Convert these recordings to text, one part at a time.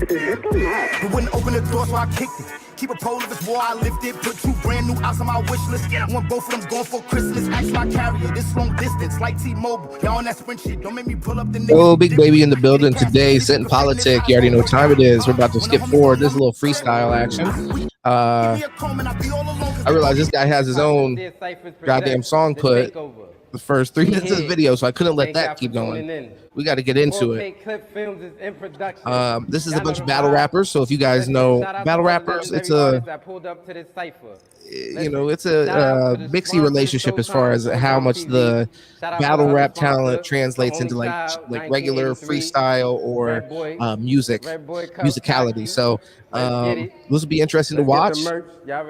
But wouldn't open the door, so I kicked it. Keep a pole of his wall, I lifted. Put 2 brand new outs on my wish list. Want both of them going for Christmas. Ask my carrier, this long distance, like T-Mobile. Y'all on that sprint shit, don't make me pull up the niggas. Oh, Big Baby in the building today. Sitting politic. You already know what time it is. We're about to skip forward. This is a little freestyle action. I realize this guy has his own goddamn song put the first 3 minutes of the video, so I couldn't let that keep going. We got to get into it. This is a bunch of battle rappers, so if you guys know battle rappers, it's a it's a mixy relationship as far as how much the battle rap talent translates into like regular freestyle or musicality. So this will be interesting to watch.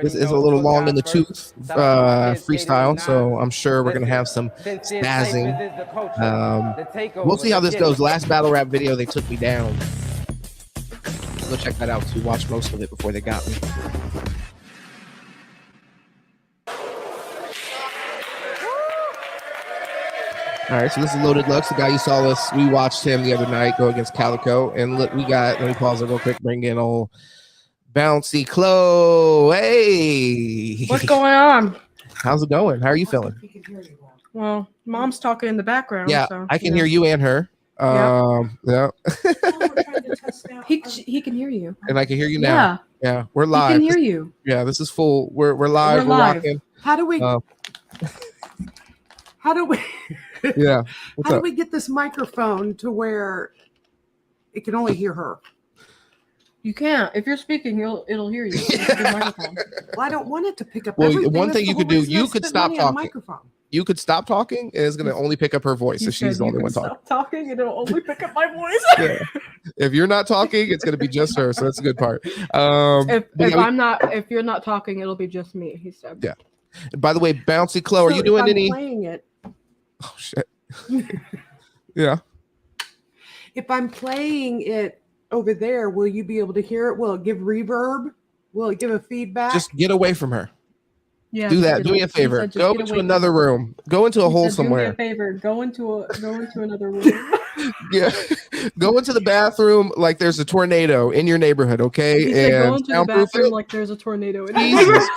This is a little long in the tooth freestyle, so I'm sure we're gonna have some spazzing. We'll see how this goes. Last battle rap video, they took me down. Go check that out too. Watch most of it before they got me. All right, so this is Loaded Lux, the guy you saw us. We watched him the other night go against Calico, and look, let me pause it real quick. Bring in old Bouncy Chloe. Hey, what's going on? How's it going? How are you feeling? Well, mom's talking in the background. Yeah, so, I can hear you and her. Yeah. he can hear you, and I can hear you now. Yeah, we're live. He can hear you. Yeah, this is full. We're live. We're rocking. How do we? How do we? Yeah. How do we get this microphone to where it can only hear her? You can't. If you're speaking, it'll hear you. Well, I don't want it to pick up. Well, everything. one That's thing the you could whole do, reason I you could spent stop money on a talking. microphone. You could stop talking, and it's going to only pick up her voice if she's the only one talking. Stop talking, and it'll only pick up my voice. Yeah. If you're not talking, it's going to be just her. So that's a good part. If you're not talking, it'll be just me. He said. Yeah. And by the way, Bouncy Chloe, are you doing any? Playing it. Oh shit. Yeah. If I'm playing it over there, will you be able to hear it? Will it give reverb? Will it give a feedback? Just get away from her. Yeah. Do that. Do me a favor. Go into another room. Go into a hole somewhere. Do me a favor. Go into another room. Yeah. Go into the bathroom like there's a tornado in your neighborhood, okay? He said go into the bathroom like there's a tornado in your neighborhood.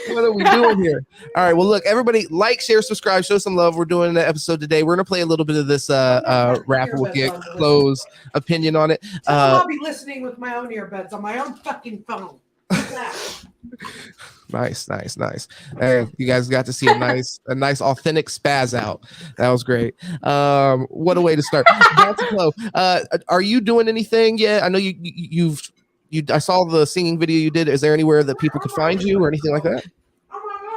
What are we doing here? All right. Well, look, everybody, like, share, subscribe, show some love. We're doing an episode today. We're gonna play a little bit of this rapper. We'll get Chloe's opinion on it. I'll be listening with my own earbuds on my own fucking phone. Nice. Hey, you guys got to see a nice authentic spaz out. That was great. What a way to start. Are you doing anything yet? I know you I saw the singing video you did. Is there anywhere that people could find you or anything like that? Oh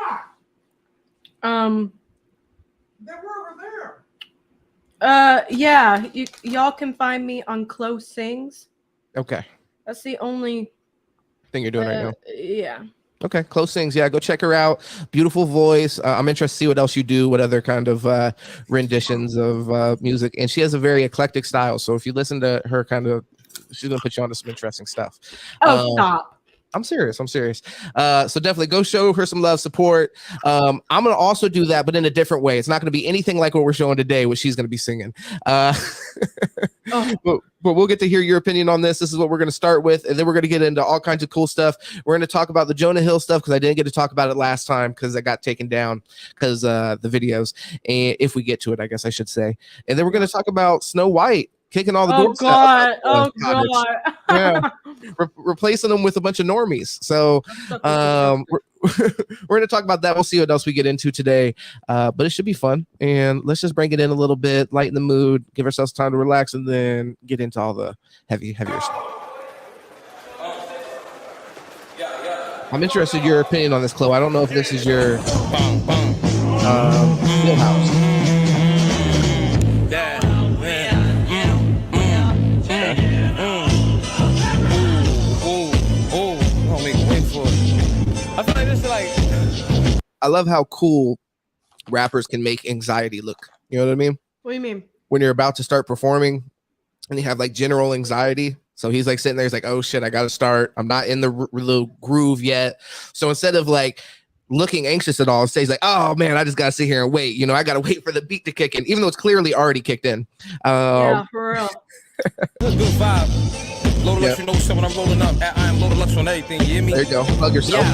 my god. They were over there. Yeah, y'all can find me on Chloe Sings. Okay. That's the only thing you're doing right now. Yeah. Okay, Close Sings. Yeah, go check her out. Beautiful voice. I'm interested to see what else you do, what other kind of renditions of music. And she has a very eclectic style. So if you listen to her she's going to put you on to some interesting stuff. Oh, stop. I'm serious. So definitely go show her some love, support. I'm going to also do that, but in a different way. It's not going to be anything like what we're showing today, what she's going to be singing. But we'll get to hear your opinion on this. This is what we're going to start with, and then we're going to get into all kinds of cool stuff. We're going to talk about the Jonah Hill stuff because I didn't get to talk about it last time because I got taken down because the videos. And if we get to it, I guess I should say. And then we're going to talk about Snow White kicking all the doors. Oh god! Yeah, replacing them with a bunch of normies. So we're going to talk about that. We'll see what else we get into today, but it should be fun. And let's just bring it in a little bit, lighten the mood, give ourselves time to relax, and then get into all the heavier stuff. I'm interested in your opinion on this, Chloe. I don't know if this is your wheelhouse. I love how cool rappers can make anxiety look. You know what I mean? What do you mean? When you're about to start performing and you have like general anxiety. So he's like sitting there, he's like, oh shit, I got to start. I'm not in the little groove yet. So instead of like looking anxious at all, it stays like, oh man, I just got to sit here and wait. You know, I got to wait for the beat to kick in, even though it's clearly already kicked in. Yeah, for real. Let's do 5. Load Lux, you know when I'm rolling up. I am Load Lux on everything, you hear me? There you go. Plug yourself.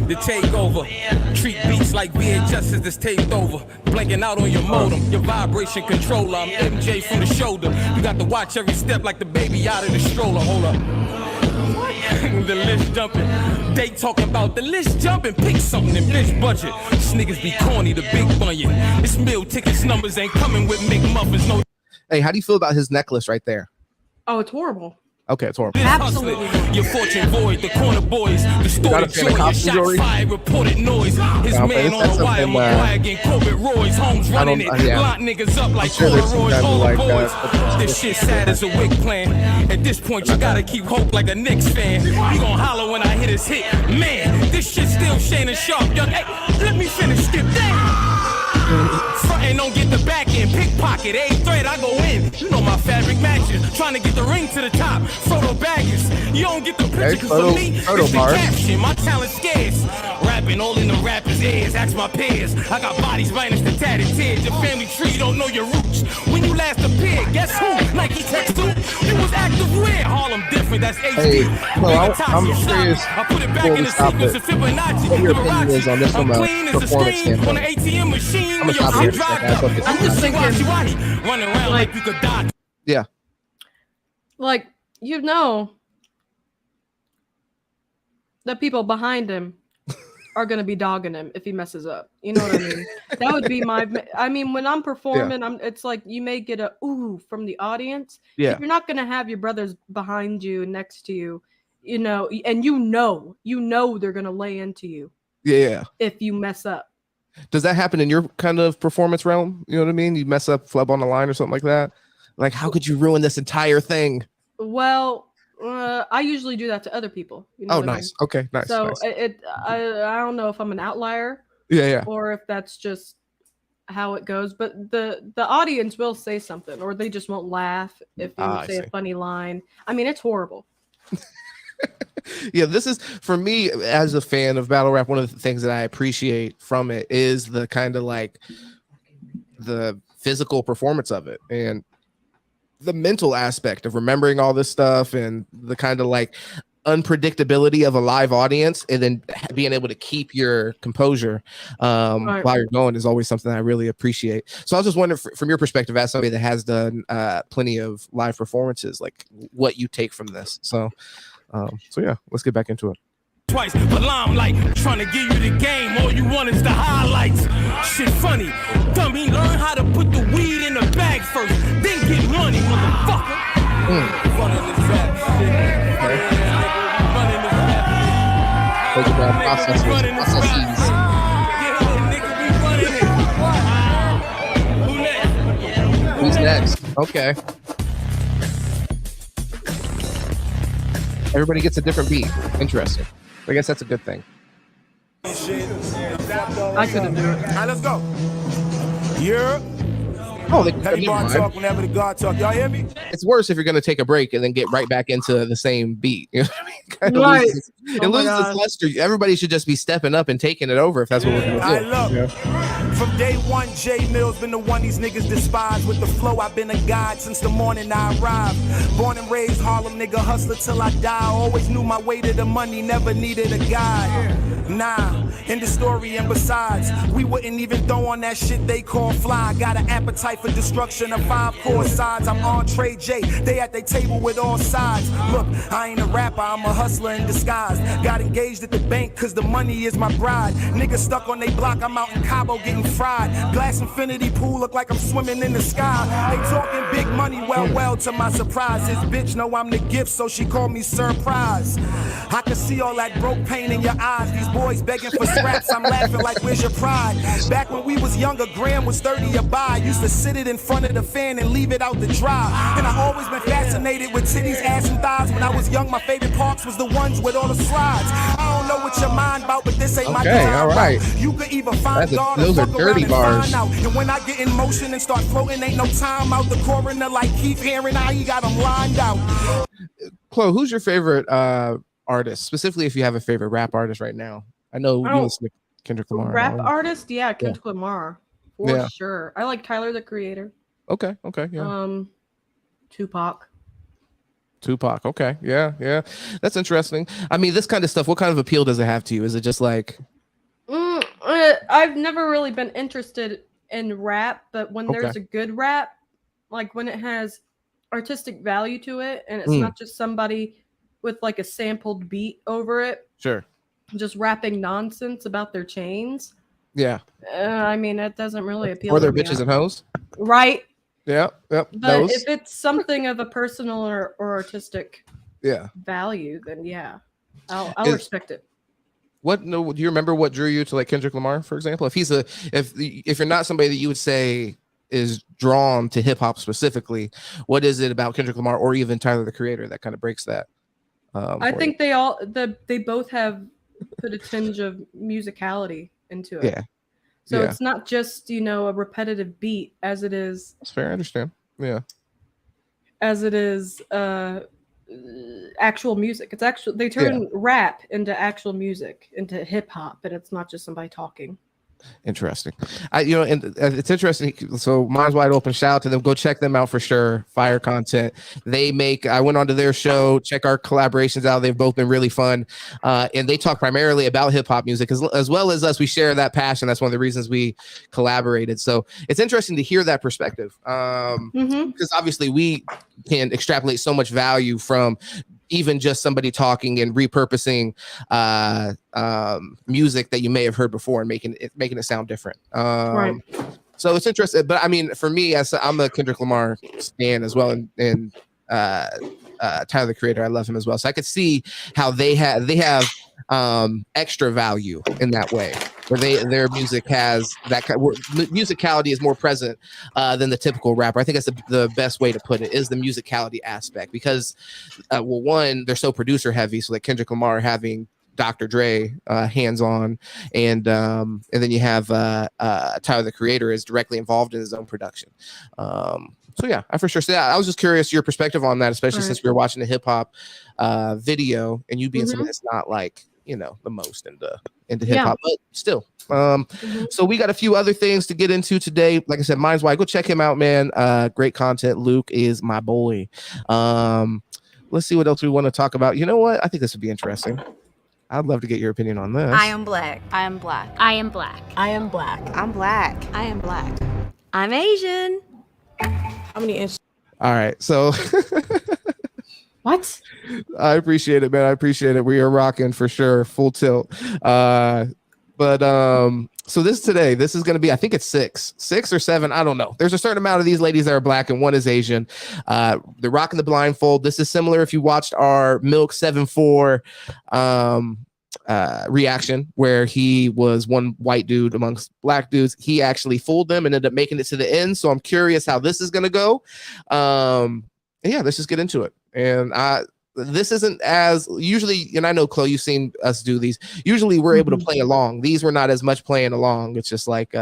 The takeover. Treat beats like VHS is this taped over. Blanking out on your modem, your vibration controller. I'm MJ from the shoulder. You got to watch every step like the baby out of the stroller. Hold up. The list jumping. They talking about the list jumping. Pick something in bitch budget. These niggas be corny, the big bunion. This meal tickets numbers ain't coming with McMuffins. No. Hey, how do you feel about his necklace right there? Oh, it's horrible. Okay, it's horrible. Absolutely. Your fortune void, the corner boys, the story joy, shot fired, reported noise. His man on a wire, McGuire, Corbett Roy's, Homes running it, lock niggas up like Polaroids, all the boys. This shit sad as a wig plan. At this point, you gotta keep hope like a Knicks fan. You gon' holler when I hit his hit. Man, this shit still Shannon Sharp, young. Hey, let me finish, skip that. Frontin' don't get the back end, pickpocket, a thread, I go in. You know my fabric matches, trying to get the ring to the top. Photo baggage, you don't get the picture, cause for me, it's the caption, my talent scarce. Rapping all in the rapper's ears, ask my peers. I got bodies minus the tatted tears. Your family tree don't know your roots. When you last appeared, guess who? Nike text you. You was active where? Harlem different, that's HD. Hey, well, I'm curious. I put it back in the sequence of Fibonacci. What your opinion is on this from a performance standpoint? On the ATM machine. I'm just thinking, running around like you could die. Yeah. Like, you know, the people behind him are going to be dogging him if he messes up. You know what I mean? That would be I mean, when I'm performing, it's like you may get a ooh from the audience. Yeah. If you're not going to have your brothers behind you, next to you, you know, and you know they're going to lay into you. Yeah. If you mess up. Does that happen in your kind of performance realm? You know what I mean? You mess up, flub on the line or something like that? Like, how could you ruin this entire thing? Well, I usually do that to other people. You know nice. I mean? Okay, nice. So nice. I don't know if I'm an outlier. Yeah. Or if that's just how it goes. But the audience will say something, or they just won't laugh if you say a funny line. I mean, it's horrible. Yeah, this is, for me as a fan of battle rap, one of the things that I appreciate from it is the kind of like the physical performance of it and the mental aspect of remembering all this stuff and the kind of like unpredictability of a live audience, and then being able to keep your composure while you're going is always something I really appreciate. So I was just wondering, from your perspective as somebody that has done plenty of live performances, like what you take from this. So yeah, let's get back into it. Twice, but I'm like trying to give you the game. All you want is the highlights. Shit funny, dummy. Learn how to put the weed in the bag first, then get money, motherfucker. Running this rap shit. Running this rap. Take it down, processes. Nigga, we running it. Who's next? Okay. Everybody gets a different beat. Interesting. I guess that's a good thing. I couldn't do it. All right, let's go. Yeah. Oh, talk whenever the God talk. Y'all hear me? It's worse if you're going to take a break and then get right back into the same beat. You know what I mean? Right. It loses its luster. Everybody should just be stepping up and taking it over if that's what we're going to do. Look, from day one, J Mill's been the one these niggas despise. With the flow, I've been a guide since the morning I arrived. Born and raised Harlem, nigga, hustler till I die. Always knew my way to the money, never needed a guide. Nah, in the story, and besides, we wouldn't even throw on that shit they call fly. Got an appetite for destruction of 5 core sides. I'm on Trey J, they at their table with all sides. Look, I ain't a rapper, I'm a hustler in disguise. Got engaged at the bank cause the money is my bride. Niggas stuck on they block, I'm out in Cabo getting fried. Glass infinity pool look like I'm swimming in the sky. They talking big money, well, to my surprise. This bitch know I'm the gift, so she called me surprise. I can see all that broke pain in your eyes. These boys begging for scraps, I'm laughing like where's your pride? Back when we was younger, gram was 30 a buy. Used to sit it in front of the fan and leave it out to dry. And I always been fascinated with titties, ass, and thighs. When I was young, my favorite parks was the ones with all the slides. I don't know what your mind about, but this ain't my time. All right. You could either find God or those are fuck dirty around bars. and find out. And when I get in motion and start floating, ain't no time out. The coroner like Keith hearing how he got them lined out. Chloe, who's your favorite artist? Specifically, if you have a favorite rap artist right now. I know you listen to Kendrick Lamar. Rap artist? Yeah, Kendrick Lamar. For sure. I like Tyler, the Creator. Okay, yeah. Tupac. Tupac. Okay. Yeah. That's interesting. I mean, this kind of stuff, what kind of appeal does it have to you? Is it just like... I've never really been interested in rap, but when there's a good rap, like when it has artistic value to it, and it's not just somebody with like a sampled beat over it. Sure. Just rapping nonsense about their chains. Yeah. I mean, it doesn't really appeal or to their me. Bitches and hoes. Right. Yeah. Yep. But those. if it's something of a personal or artistic value, then yeah, I'll respect it. Do you remember what drew you to like Kendrick Lamar, for example? If you're not somebody that you would say is drawn to hip hop specifically, what is it about Kendrick Lamar or even Tyler the Creator that kind of breaks that? I think they both have put a tinge of musicality into it. Yeah. So it's not just, a repetitive beat as it is. That's fair. I understand. Yeah. As it is actual music. It's actually, they turn rap into actual music, into hip hop, and it's not just somebody talking. Interesting. And it's interesting. So Minds Wide Open, shout out to them. Go check them out for sure. Fire content. I went onto their show, check our collaborations out. They've both been really fun. And they talk primarily about hip hop music as well as us. We share that passion. That's one of the reasons we collaborated. So it's interesting to hear that perspective. Because obviously we can extrapolate so much value from even just somebody talking and repurposing music that you may have heard before and making it sound different. Right. So it's interesting. But I mean, for me, I'm a Kendrick Lamar stan as well, and Tyler the Creator, I love him as well. So I could see how they have extra value in that way, where their music has that musicality is more present than the typical rapper. I think that's the best way to put it, is the musicality aspect, because one, they're so producer heavy, so like Kendrick Lamar having Dr. Dre hands on, and then you have Tyler the Creator is directly involved in his own production. So yeah, I for sure say that. I was just curious your perspective on that, especially since we were watching the hip hop video, and you being somebody that's not like the most into hip hop, but still. So we got a few other things to get into today. Like I said, Minds Wide, go check him out, man. Great content. Luke is my boy. Let's see what else we want to talk about. You know what? I think this would be interesting. I'd love to get your opinion on this. I am black. I am black. I am black. I am black. I'm black. I am black. I'm Asian. How many inches? All right. So what? I appreciate it, man. I appreciate it. We are rocking for sure. Full tilt. So this is going to be, I think it's 6 or 7. I don't know. There's a certain amount of these ladies that are black and one is Asian. They're rocking the blindfold. This is similar if you watched our Milk 7-4 reaction, where he was one white dude amongst black dudes. He actually fooled them and ended up making it to the end. So I'm curious how this is going to go. Yeah, let's just get into it. And this isn't as usually, and I know, Chloe, you've seen us do these. Usually we're able to play along. These were not as much playing along. It's just like,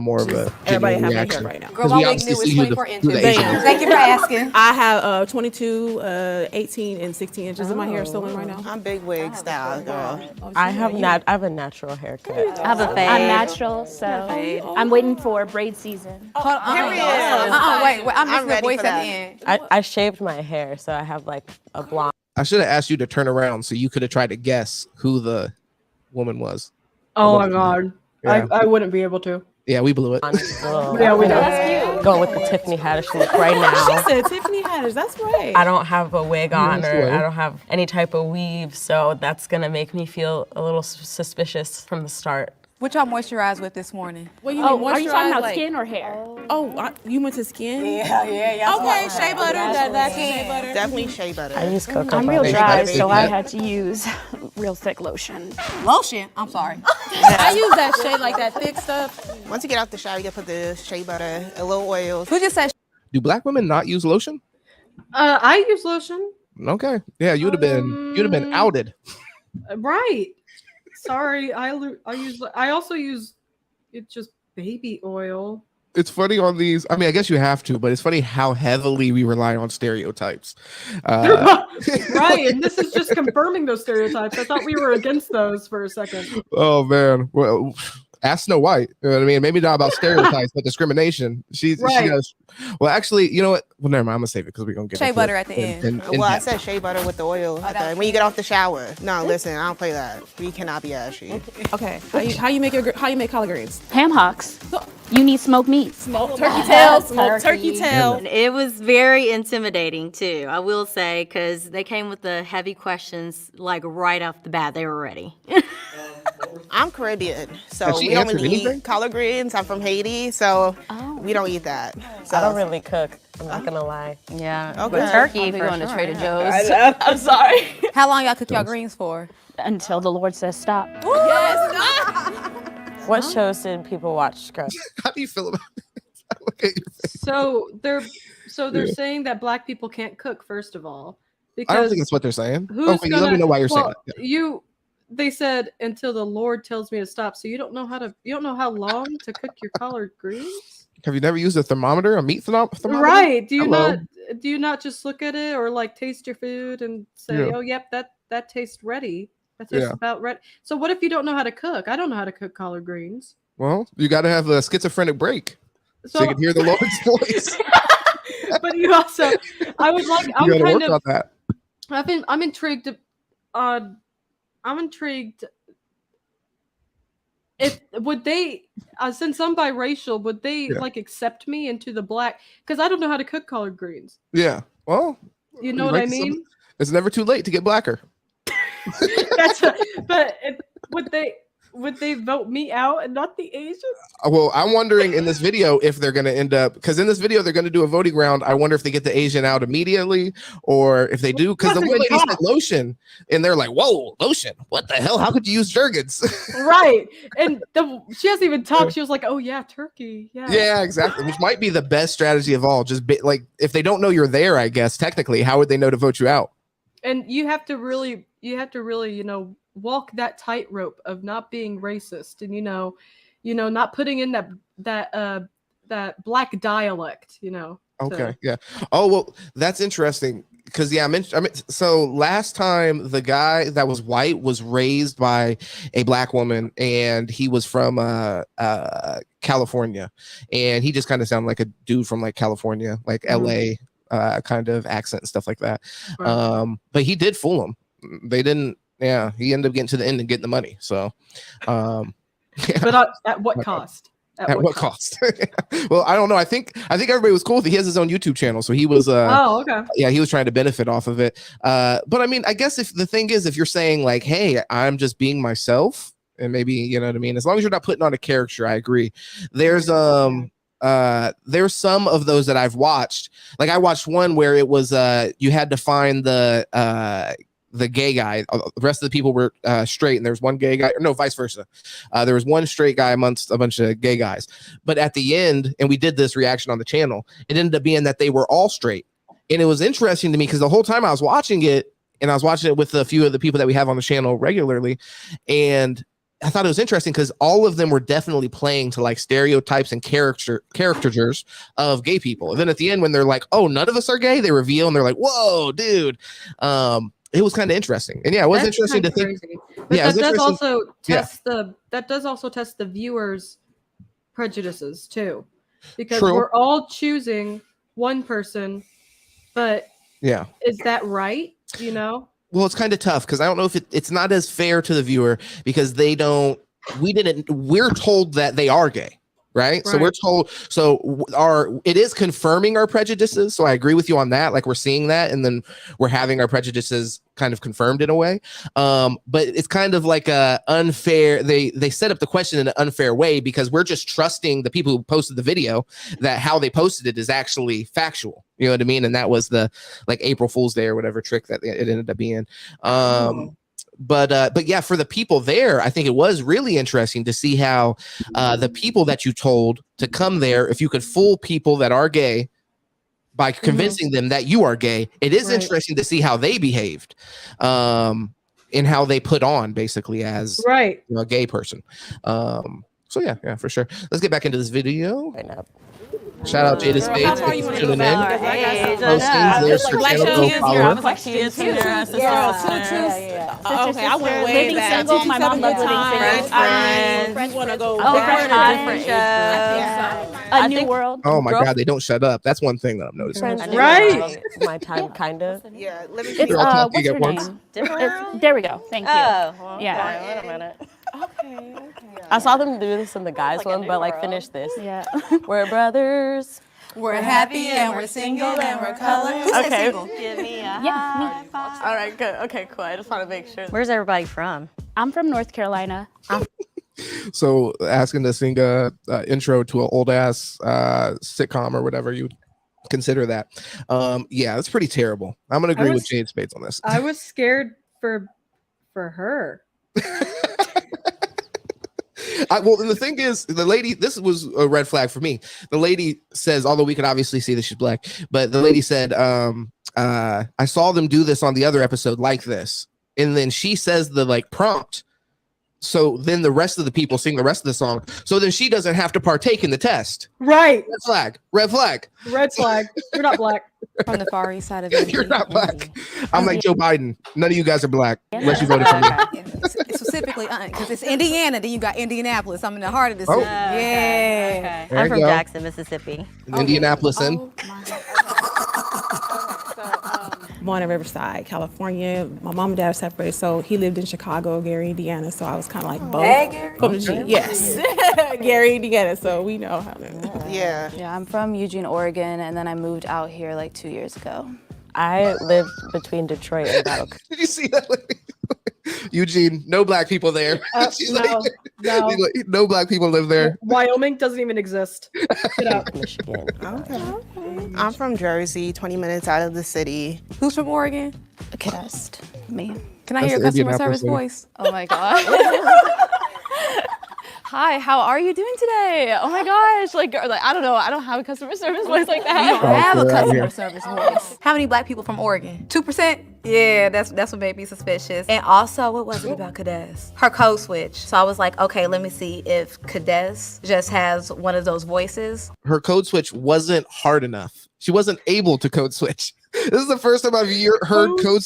more of a everybody have reaction. my hair right now. Girl, my wig new is 24 inches. Bam. Thank you for asking. I have 22, 18, and 16 inches of my hair still in right now. I'm big wig style, girl. I have a natural haircut. I have a fade. I'm natural, so I'm waiting for braid season. Hold on. Wait. I'm missing the voice at the end. I shaved my hair, so I have like a blonde. I should have asked you to turn around so you could have tried to guess who the woman was. Oh my God. Yeah. I wouldn't be able to. Yeah, we blew it. Yeah, we know. That's cute. Going with the Tiffany Haddish look right now. She said Tiffany Haddish. That's right. I don't have a wig on, That's or right. I don't have any type of weave, so that's gonna make me feel a little suspicious from the start. What y'all moisturized with this morning? What you mean, Are you talking moisturize, about like- skin or hair? You went to skin? Yeah. Okay, shea butter. That's shea butter. Definitely shea butter. I use cocoa I'm real butter. dry, so I had to use real thick lotion. Lotion? I'm sorry. I use that shea, like that thick stuff. Once you get out the shower, you gotta put the shea butter, a little oil. Who just said? Do black women not use lotion? I use lotion. Okay. Yeah, you'd have been outed. Right. Sorry. I also use it's just baby oil. It's funny on these. I mean, I guess you have to, but it's funny how heavily we rely on stereotypes. Right, and this is just confirming those stereotypes. I thought we were against those for a second. Oh man. Well, Ask Snow White. You know what I mean? Maybe not about stereotypes, but discrimination. She does. Well, actually, you know what? Well, never mind. I'm gonna save it because we're gonna get shea butter at the end. I said shea butter with the oil when you get off the shower. No, listen, I don't play that. We cannot be ashy. Okay. How you make collard greens? Ham hocks. You need smoked meat. Smoked turkey tail. Smoked turkey tail. It was very intimidating too, I will say, because they came with the heavy questions like right off the bat. They were ready. I'm Caribbean, so we don't really eat collard greens. I'm from Haiti, so we don't eat that. So I don't really cook. I'm not gonna lie. Yeah. Okay. But turkey We for going to sure. Trader Joe's. I'm sorry. How long y'all cook y'all greens for? Until the Lord says stop. Yes. What shows did people watch, Scrub? How do you feel about it? Look at your face. So they're saying that black people can't cook, first of all. Because I don't think that's what they're saying. let me know why you're saying that. Yeah. They said until the Lord tells me to stop. So you don't know how long to cook your collard greens? Have you never used a thermometer, a meat thermometer? Right. Do you not just look at it or like taste your food and say, oh, yep, that tastes ready. That tastes about ready. So what if you don't know how to cook? I don't know how to cook collard greens. Well, you got to have a schizophrenic break so you can hear the Lord's voice. But you also, I'm intrigued. I'm intrigued. If would they, since I'm biracial, would they like accept me into the black? Because I don't know how to cook collard greens. Yeah. Well, you know what I mean. It's never too late to get blacker. Would they vote me out and not the Asians? Well, I'm wondering in this video if they're going to end up, because in this video they're going to do a voting round. I wonder if they get the Asian out immediately or if they do, because the one lady said lotion and they're like, whoa, lotion, what the hell, how could you use Jergens? Right. And she hasn't even talked. She was like, oh yeah, turkey. Yeah, exactly, which might be the best strategy of all. Just like if they don't know you're there, I guess technically, how would they know to vote you out? And you have to really walk that tightrope of not being racist and not putting in that black dialect, Okay, yeah. Oh, well, that's interesting because so last time the guy that was white was raised by a black woman and he was from California, and he just kind of sounded like a dude from like California, like LA kind of accent and stuff like that. Right. But he did fool them. They didn't. Yeah, he ended up getting to the end and getting the money. So, but at what cost? At what cost? Well, I don't know. I think everybody was cool. He has his own YouTube channel, so he was. Okay. Yeah, he was trying to benefit off of it. But I mean, I guess if the thing is, if you're saying like, "Hey, I'm just being myself," and maybe you know what I mean, as long as you're not putting on a caricature, I agree. There's some of those that I've watched. Like I watched one where it was you had to find the gay guy. The rest of the people were straight, and there's one gay guy, or no, vice versa. There was one straight guy amongst a bunch of gay guys. But at the end, and we did this reaction on the channel, it ended up being that they were all straight. And it was interesting to me because the whole time I was watching it, and I was watching it with a few of the people that we have on the channel regularly, and I thought it was interesting because all of them were definitely playing to like stereotypes and caricatures of gay people. And then at the end, when they're like, "Oh, none of us are gay," they reveal, and they're like, "Whoa, dude." It was kind of interesting, and yeah, it was interesting to think. But that does also test the viewers' prejudices too, because we're all choosing one person, but is that right? Well, it's kind of tough because I don't know if it's not as fair to the viewer because we're told that they are gay. Right. So we're told, it is confirming our prejudices. So I agree with you on that. Like we're seeing that, and then we're having our prejudices kind of confirmed in a way. But it's kind of like a unfair, they set up the question in an unfair way because we're just trusting the people who posted the video that how they posted it is actually factual. You know what I mean? And that was the like April Fool's Day or whatever trick that it ended up being. But yeah, for the people there, I think it was really interesting to see how the people that you told to come there, if you could fool people that are gay by convincing them that you are gay, it is interesting to see how they behaved and how they put on basically as a gay person. So yeah, for sure. Let's get back into this video. Shout out Jada Spades. How far you want to go back? Postings, there's her Black channel. Go Show follow her. Like she is here. Okay, I went way Living back. Single. My mom loves Living Single. You want to go Oh, Fresh different Prince. A New World. Oh my God, they don't shut up. That's one thing that I'm noticing. Right. My time, kind of. Yeah, let me It's You're all talking what's her at once. name? There we go. Thank you. Oh, Yeah. wait a minute. Okay. I saw them do this in the guys one, but like finish this. Yeah. We're brothers. We're happy and we're single and we're colored. Who said Okay. single? Give me a Yeah, me. All right, good. Okay, cool. I just want to make sure. Where's everybody from? I'm from North Carolina. So asking to sing a intro to an old ass sitcom or whatever you consider that. Yeah, that's pretty terrible. I'm gonna agree with Jade Spades on this. I was scared for her. Well, and the thing is, the lady, this was a red flag for me. The lady says, although we can obviously see that she's black, but the lady said, I saw them do this on the other episode like this. And then she says the like prompt. So then the rest of the people sing the rest of the song. So then she doesn't have to partake in the test. Right. Red flag. Red flag. Red flag. You're not black. From the far east side of India. You're not black. I'm like Joe Biden. None of you guys are black unless you voted for me. Specifically, because it's Indiana, then you got Indianapolis. I'm in the heart of the city. Oh. Yeah. There I'm you from go. Jackson, Mississippi. Indianapolis in. Born in Riverside, California. My mom and dad are separated, so he lived in Chicago, Gary, Indiana. So I was kind of like both. From the G. Yes. Gary, Indiana. So we know how to. Yeah. Yeah, I'm from Eugene, Oregon, and then I moved out here like 2 years ago. I lived between Detroit and Battle Creek. Did you see that? Eugene, no black people there. She's No. she's like, no black people live there. Wyoming doesn't even exist. Get out. Michigan. Okay. I'm from Jersey, 20 minutes out of the city. Who's from Oregon? Kidest, me. Can I That's hear a the customer Indianapolis service lady. voice? Oh my God. Hi, how are you doing today? Oh my gosh, like I don't know, I don't have a customer service voice like You that. don't have a out customer here. service voice. How many black people from Oregon? 2%? Yeah, that's what made me suspicious. And also, what was it about Kades? Her code switch. So I was like, okay, let me see if Kades just has one of those voices. Her code switch wasn't hard enough. She wasn't able to code switch. This is the first time I've heard code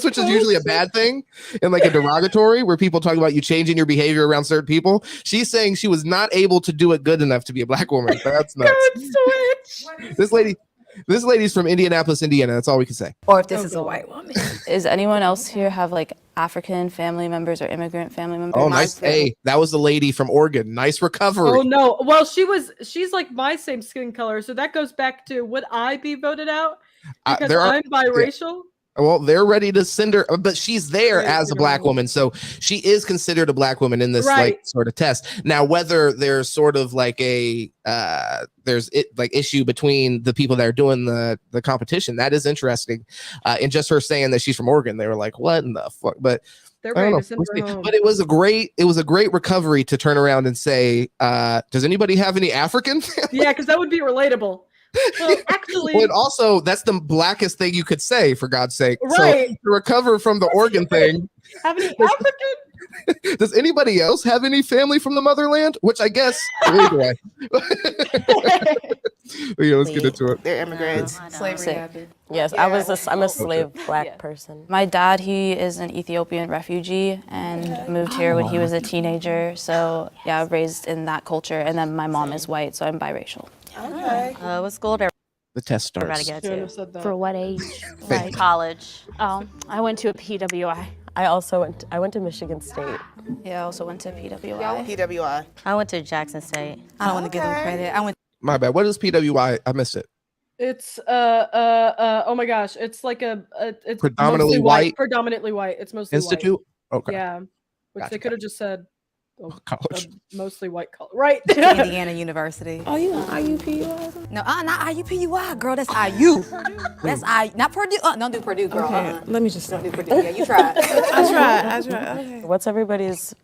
switch is usually a bad thing and like a derogatory where people talk about you changing your behavior around certain people. She's saying she was not able to do it good enough to be a black woman. That's nuts. This lady's from Indianapolis, Indiana. That's all we can say. Or if this is a white woman. Is anyone else here have like African family members or immigrant family members? Oh, nice. Hey, that was the lady from Oregon. Nice recovery. Oh no. Well, she's like my same skin color, so that goes back to would I be voted out because I'm biracial? Well, they're ready to send her, but she's there as a black woman, so she is considered a black woman in this like sort of test. Now, whether there's sort of like a issue between the people that are doing the competition, that is interesting. And just her saying that she's from Oregon, they were like, "What in the fuck?" But they're I don't ready know. to send her home. But it was a great recovery to turn around and say, "Does anybody have any African?" Yeah, because that would be relatable. Well, actually, well, and also that's the blackest thing you could say, for God's sake. Right. So to recover from the Oregon thing. Have any African? Does anybody else have any family from the motherland? Which I guess anyway. Yeah, let's get into it. They're immigrants. Slavery happened. Yes, I'm a slave black person. My dad, he is an Ethiopian refugee and moved here when he was a teenager. So yeah, raised in that culture. And then my mom is white, so I'm biracial. Okay. What school did The test starts. everybody get to? For what age? Like college. I went to a PWI. I went to Michigan State. Yeah, I also went to PWI. PWI. I went to Jackson State. I don't want to give them credit. I went. My bad. What is PWI? I missed it. It's oh my gosh, it's like it's Predominantly mostly white? Predominantly white. It's mostly Institute? white. Okay. Yeah, which Gotcha, they could have just said college. mostly white color, right? Indiana University. Oh, you on IUPUI? No, not IUPUI, girl. That's IU. That's not Purdue. Don't do Purdue, girl. Okay, let me just Don't do Purdue. Yeah, you tried. I tried. Okay. What's everybody's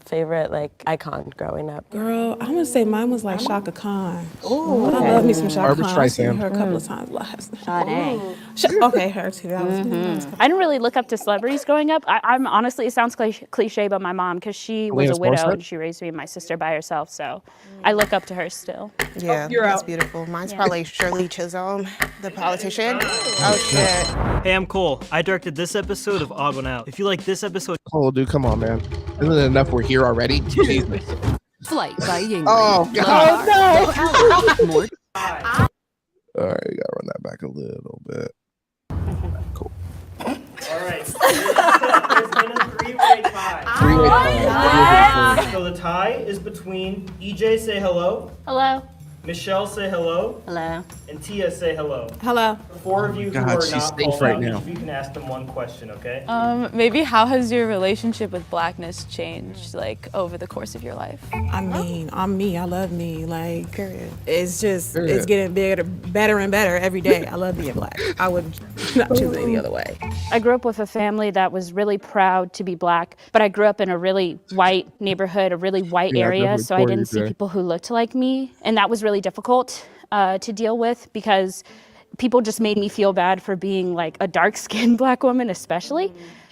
favorite like icon growing up? Girl, I'm gonna say mine was like Shaka Khan. Oh, I love me some Shaka Barbra Khan. I've seen Streisand. her a couple of times last. Oh, dang. Okay, her too. That was I didn't really look up to celebrities growing up. I'm honestly, it sounds cliche, but my mom, because she was a widow and she raised me and my sister by herself, so I look up to her still. Yeah, that's beautiful. Mine's probably Shirley Chisholm, the politician. Oh shit. Hey, I'm Cole. I directed this episode of Odd One Out. If you like this episode, Cole, dude, come on, man. Isn't it enough we're here already? Jesus. Flight by Yingling. Oh God. Oh no. More. All right, you gotta run that back a little bit. Cool. all right. There's been a three-way tie. Three-way tie. So the tie is between EJ, say hello. Hello. Michelle, say hello. Hello. And Tia, say hello. Hello. The four of you God, who are she's not safe called right out, now. each of you can ask them one question, okay? Maybe how has your relationship with blackness changed, like, over the course of your life? I mean, I'm me. I love me. Like, Period. it's just, it's getting better and better every day. I love being black. I would not choose it any other way. I grew up with a family that was really proud to be black, but I grew up in a really white neighborhood, a really white area, so I didn't see people who looked like me, and that was really difficult to deal with because people just made me feel bad for being like a dark-skinned black woman, especially.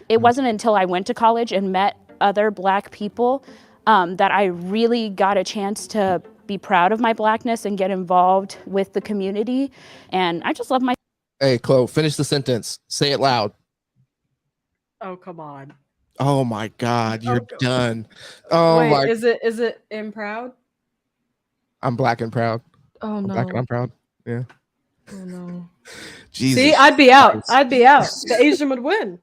It wasn't until I went to college and met other black people that I really got a chance to be proud of my blackness and get involved with the community. And I just love my. Hey, Chloe, finish the sentence. Say it loud. Oh, come on. Oh my God, you're done. Oh Wait, my. is it in proud? I'm black and proud. Oh I'm no. black and I'm proud. Yeah. Oh no. Jesus. See, I'd be out. I'd be out. The Asian would win.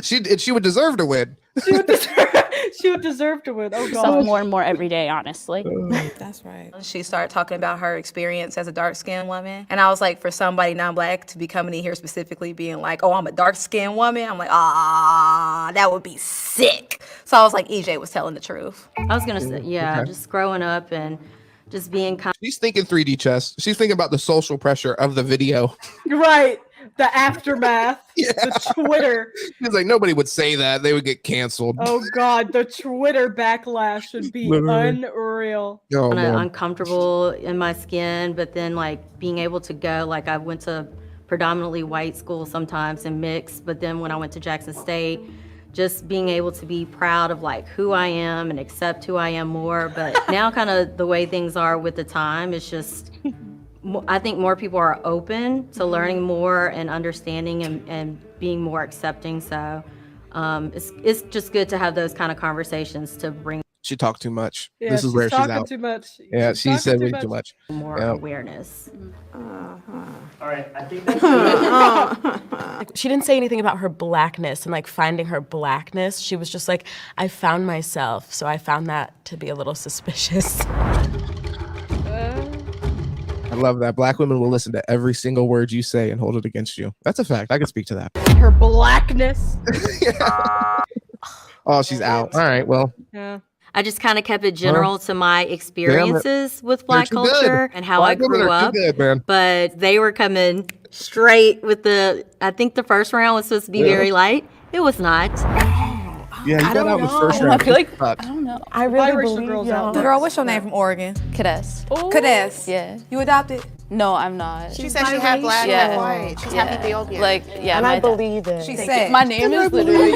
She would deserve to win. She would deserve to win. Oh God. Myself more and more every day, honestly. That's right. She started talking about her experience as a dark-skinned woman. And I was like, for somebody non-black to be coming in here specifically being like, oh, I'm a dark-skinned woman, I'm like, that would be sick. So I was like, EJ was telling the truth. I was gonna say, yeah, Okay. just growing up and just being kind. She's thinking 3D chess. She's thinking about the social pressure of the video. Right. The aftermath. Yeah. The Twitter. She's like, nobody would say that. They would get canceled. Oh God, the Twitter backlash would be Literally. unreal. Oh, Kind of man. uncomfortable in my skin, but then like being able to go, like I went to predominantly white school sometimes and mixed, but then when I went to Jackson State, just being able to be proud of like who I am and accept who I am more. But now kind of the way things are with the time, it's just, I think more people are open to learning more and understanding and being more accepting. So it's just good to have those kind of conversations to bring She talked too much. Yeah, this is where she's talking out. too much. Yeah, She's she talking said too way much. too much. more Yeah. awareness. All right, I think that's She didn't say anything about her blackness and like finding her blackness. She was just like, I found myself. So I found that to be a little suspicious. I love that. Black women will listen to every single word you say and hold it against you. That's a fact. I can speak to that. Her blackness. Oh, she's out. All right. Well, Yeah. I just kind of kept it general to my experiences with Black too good. culture and how Black I women grew are too up. good, man. But they were coming straight with I think the first round was supposed to be very light. It was not. Yeah, you got out in the first round. I feel like, Fuck. I don't know. I really Biracial believe girls y'all. out there. Girl, what's your name from Oregon? Kades. Kades. Yeah. You adopted? No, I'm not. She said she had black Yeah. and white. She's half Ethiopian. Like, yeah, And my I believe it. She said. my name is literally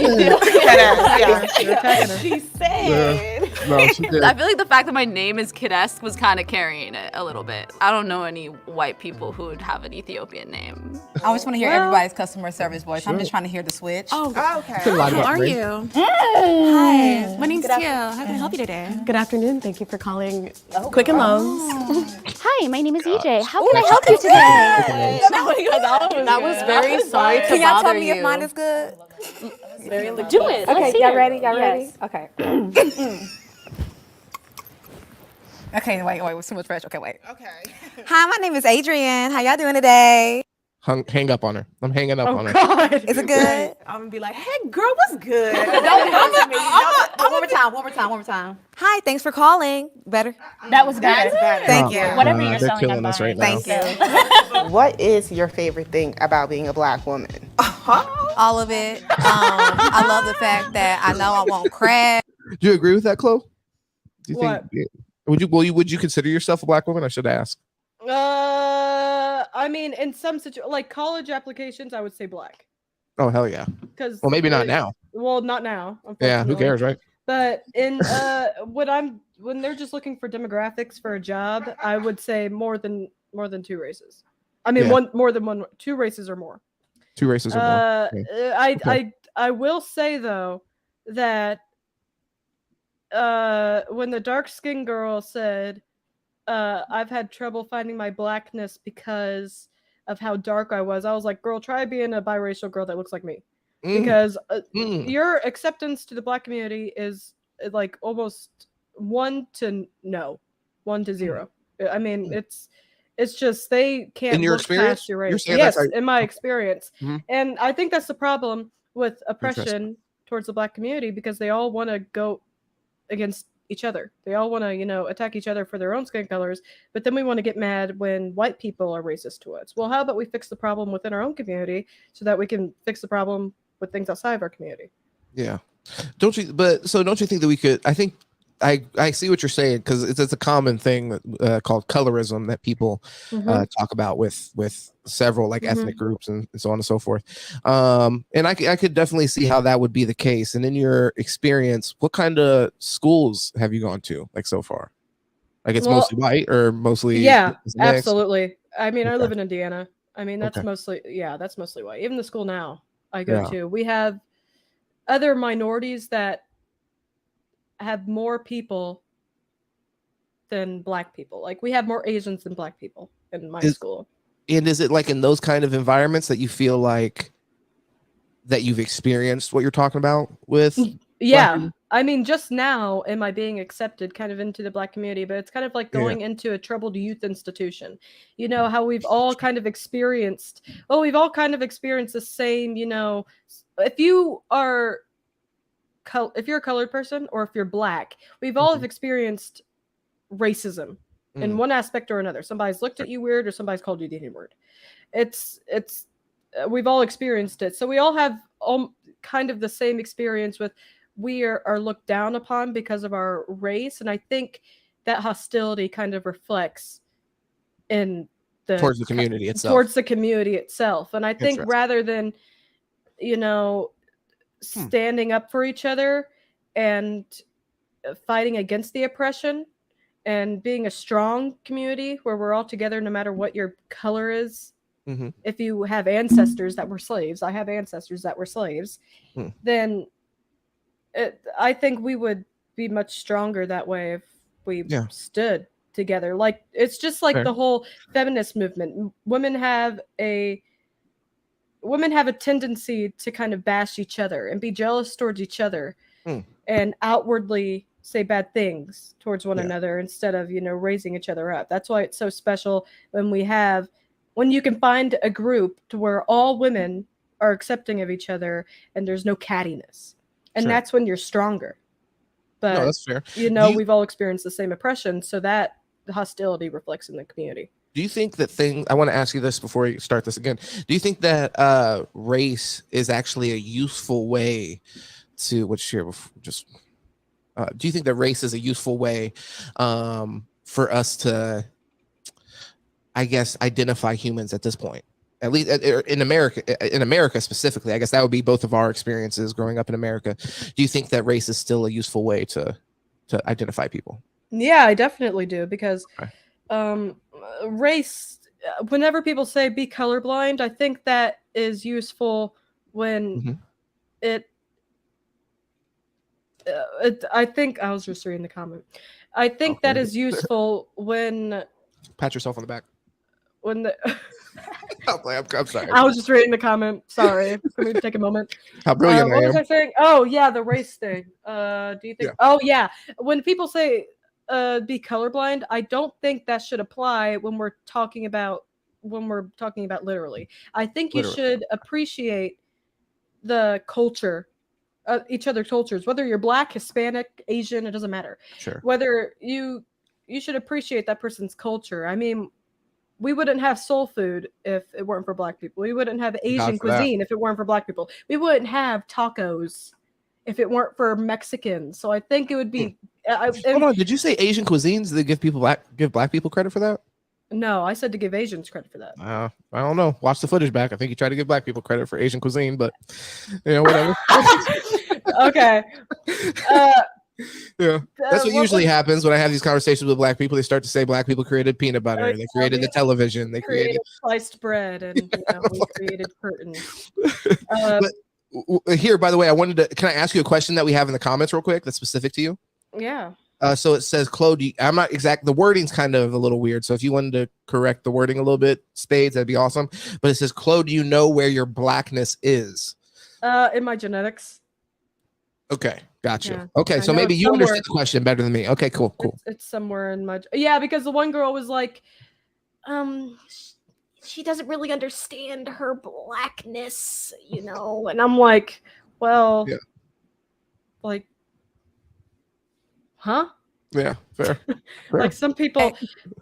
She said. No, she did. I feel like the fact that my name is Kades was kind of carrying it a little bit. I don't know any white people who would have an Ethiopian name. I just want to hear everybody's customer service voice. I'm just trying to hear the switch. Oh, okay. How are you? Hi. My name's Tia. How can I help you today? Good afternoon. Thank you for calling Quicken Loans. Hi, my name is EJ. How can I help you today? That was very sorry to Can y'all tell bother me you. if mine is good? Do it. Let's see y'all it. ready? Y'all Yes. ready? Okay. Okay, wait, it's too much pressure. Okay, wait. Okay. Hi, my name is Adrienne. How y'all doing today? Hang up on her. I'm hanging up on her. God. Is it good? I'm gonna be like, hey, girl, what's good? One more time. Hi, thanks for calling. Better? That was good. Thank you. Whatever you're they're selling, killing I'm us buying. right now. Thank you. What is your favorite thing about being a Black woman? All of it. I love the fact that I know I won't crash. Do you agree with that, Chloe? Do you What? think would you consider yourself a black woman? I should ask. I mean, in some like college applications, I would say black. Oh hell yeah! Because well, maybe not now. Well, not now. Yeah, who cares, right? But in when they're just looking for demographics for a job, I would say more than 2 races. I mean, more than 2 races or more. 2 races or more. Okay. I will say though that when the dark skinned girl said, I've had trouble finding my blackness because of how dark I was like, girl, try being a biracial girl that looks like me. Because your acceptance to the black community is like almost 1 to 0. I mean, it's just they can't in your look experience? past your race. You're Yes, in my experience. Mm-hmm. And I think that's the problem with oppression towards the black community, because they all want to go against each other. They all want to, attack each other for their own skin colors, but then we want to get mad when white people are racist to us. Well, how about we fix the problem within our own community so that we can fix the problem with things outside of our community? Yeah. Don't you think that we could, I think I see what you're saying, because it's a common thing that, called colorism that people talk about with several like ethnic groups and so on and so forth. And I could definitely see how that would be the case. And in your experience, what kind of schools have you gone to like so far? Like it's mostly white or mostly? Yeah, absolutely. I mean, I live in Indiana. I mean, that's mostly white. Even the school now I go to, we have other minorities that have more people than black people. Like we have more Asians than black people in my school. And is it like in those kind of environments that you feel like that you've experienced what you're talking about with? Yeah. I mean, just now am I being accepted kind of into the black community, but it's kind of like going into a troubled youth institution. You know how we've all kind of experienced, the same, if you're a colored person or if you're black, we've all have experienced racism in one aspect or another. Somebody's looked at you weird or somebody's called you the N word. It's we've all experienced it. So we all have kind of the same experience with we are looked down upon because of our race. And I think that hostility kind of reflects in towards the community itself. And I think rather than, standing up for each other and fighting against the oppression and being a strong community where we're all together no matter what your color is. If you have ancestors that were slaves, I have ancestors that were slaves, then I think we would be much stronger that way if we stood together. Like it's just like the whole feminist movement. Women have a tendency to kind of bash each other and be jealous towards each other and outwardly say bad things towards one another instead of, raising each other up. That's why it's so special when you can find a group to where all women are accepting of each other and there's no cattiness. And that's when you're stronger. But, no, that's fair. We've all experienced the same oppression. So that hostility reflects in the community. Do you think that I want to ask you this before you start this again. Do you think that race is actually a useful way to do you think that race is a useful way for us to, I guess, identify humans at this point? At least in America specifically, I guess that would be both of our experiences growing up in America. Do you think that race is still a useful way to identify people? Yeah, I definitely do, because race, whenever people say be colorblind, I think that is useful when I think I was just reading the comment. I think that is useful when pat yourself on the back. When the I'm sorry. I was just reading the comment. Sorry. For me to take a moment. How brilliant what I am. was I saying? Oh yeah, the race thing. Do you think? Yeah. Oh yeah. When people say be colorblind, I don't think that should apply when we're talking about literally. I think you should appreciate the culture, each other's cultures, whether you're Black, Hispanic, Asian, it doesn't matter. Sure. Whether you should appreciate that person's culture. I mean, we wouldn't have soul food if it weren't for Black people. We wouldn't have Asian cuisine if it weren't for Black people. We wouldn't have tacos if it weren't for Mexicans. So I think it would be. Hold on, did you say Asian cuisines? They give Black people credit for that? No, I said to give Asians credit for that. I don't know. Watch the footage back. I think he tried to give black people credit for Asian cuisine, but whatever. Okay. Yeah, that's what usually happens when I have these conversations with black people. They start to say black people created peanut butter. They created the television. They created sliced bread, and we created curtains. But here, by the way, can I ask you a question that we have in the comments real quick that's specific to you? Yeah. So it says, Chloe, I'm not exact. The wording's kind of a little weird. So if you wanted to correct the wording a little bit, Spades, that'd be awesome. But it says, Chloe, do you know where your blackness is? In my genetics. Okay, gotcha. Yeah. Okay, so maybe you understood the question better than me. Okay, cool. It's somewhere in my because the one girl was like, she doesn't really understand her blackness, and I'm like, well, like, huh? Yeah, fair. Like some people,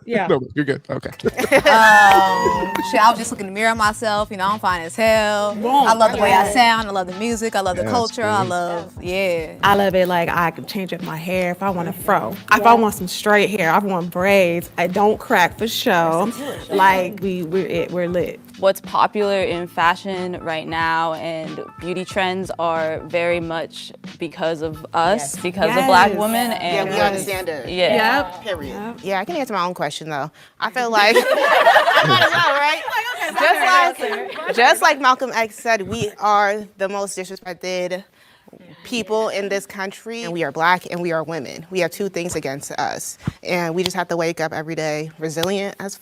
No, you're good. Okay. Shit, I was just looking in the mirror at myself. I'm fine as hell. I love the way I sound. I love the music. I love the culture. I love, I love it. Like, I can change up my hair if I want a fro. If I want some straight hair, I want braids. I don't crack for show. Like, we're lit. What's popular in fashion right now and beauty trends are very much because of us, because of black women. And we are the standard. Yeah. Period. Yeah, I can answer my own question though. I feel like I might as well, right? Just like Malcolm X said, we are the most disrespected people in this country, and we are black and we are women. We have two things against us, and we just have to wake up every day resilient as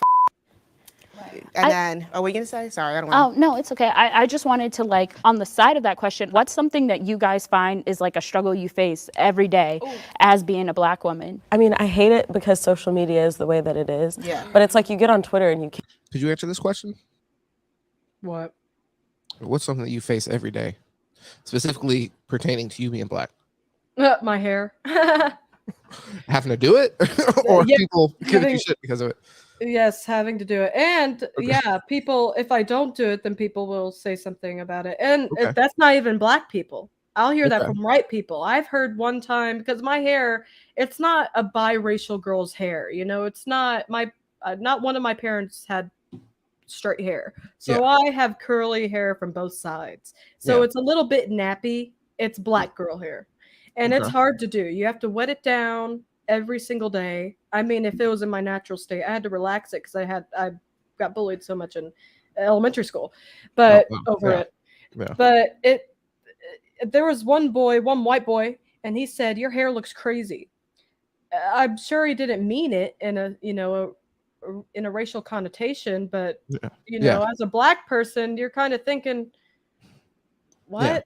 And then, what were you gonna say? Sorry, I don't want Oh, no, it's okay. I just wanted to, on the side of that question, what's something that you guys find is like a struggle you face every day as being a black woman? I mean, I hate it because social media is the way that it is. Yeah. But it's like you get on Twitter and you can't. Could you answer this question? What? What's something that you face every day, specifically pertaining to you being black? My hair. Having to do it, or people giving you shit because of it? Yes, having to do it. And people, if I don't do it, then people will say something about it. And that's not even black people. I'll hear that from white people. I've heard one time, because my hair, it's not a biracial girl's hair. It's not not one of my parents had straight hair. So I have curly hair from both sides. So it's a little bit nappy. It's black girl hair. And it's hard to do. You have to wet it down every single day. I mean, if it was in my natural state, I had to relax it because I got bullied so much in elementary school, but it. Yeah. But there was one white boy, and he said, "Your hair looks crazy." I'm sure he didn't mean it in a racial connotation, but as a black person, you're kind of thinking, "What?"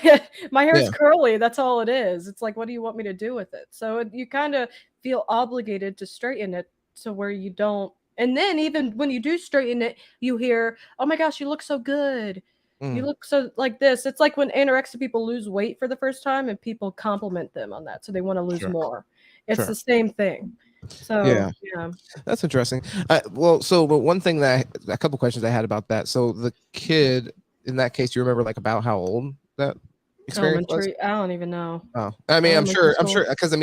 Yeah. My hair is curly. That's all it is. It's like, what do you want me to do with it? So you kind of feel obligated to straighten it to where you don't. And then even when you do straighten it, you hear, "Oh my gosh, you look so good. You look so like this." It's like when anorexic people lose weight for the first time and people compliment them on that. So they want to lose more. It's the same thing. So yeah. That's interesting. But one thing a couple questions I had about that. So the kid, in that case, you remember about how old that experience was? I don't even know. Oh, I mean, I'm sure because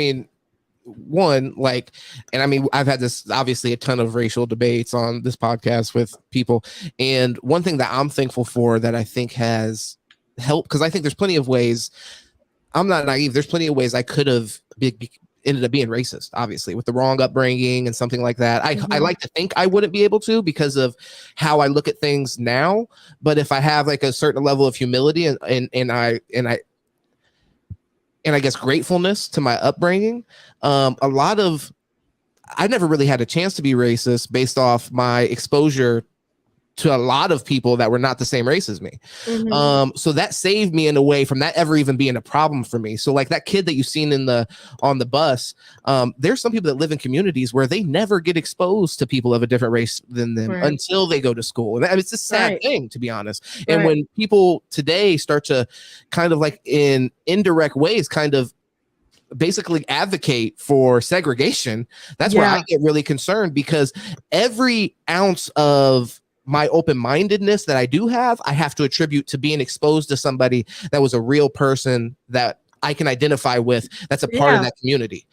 I've had this obviously a ton of racial debates on this podcast with people, and one thing that I'm thankful for that I think has helped, because I think there's plenty of ways. I'm not naive. There's plenty of ways I could have ended up being racist, obviously, with the wrong upbringing and something like that. I like to think I wouldn't be able to because of how I look at things now. But if I have a certain level of humility and I guess gratefulness to my upbringing, I never really had a chance to be racist based off my exposure to a lot of people that were not the same race as me. So that saved me in a way from that ever even being a problem for me. So that kid that you've seen on the bus, there's some people that live in communities where they never get exposed to people of a different race than them until they go to school. And it's a sad thing, to be honest. And when people today start to kind of in indirect ways, kind of basically advocate for segregation, that's where I get really concerned, because every ounce of my open-mindedness that I do have, I have to attribute to being exposed to somebody that was a real person that I can identify with, that's a part of that community.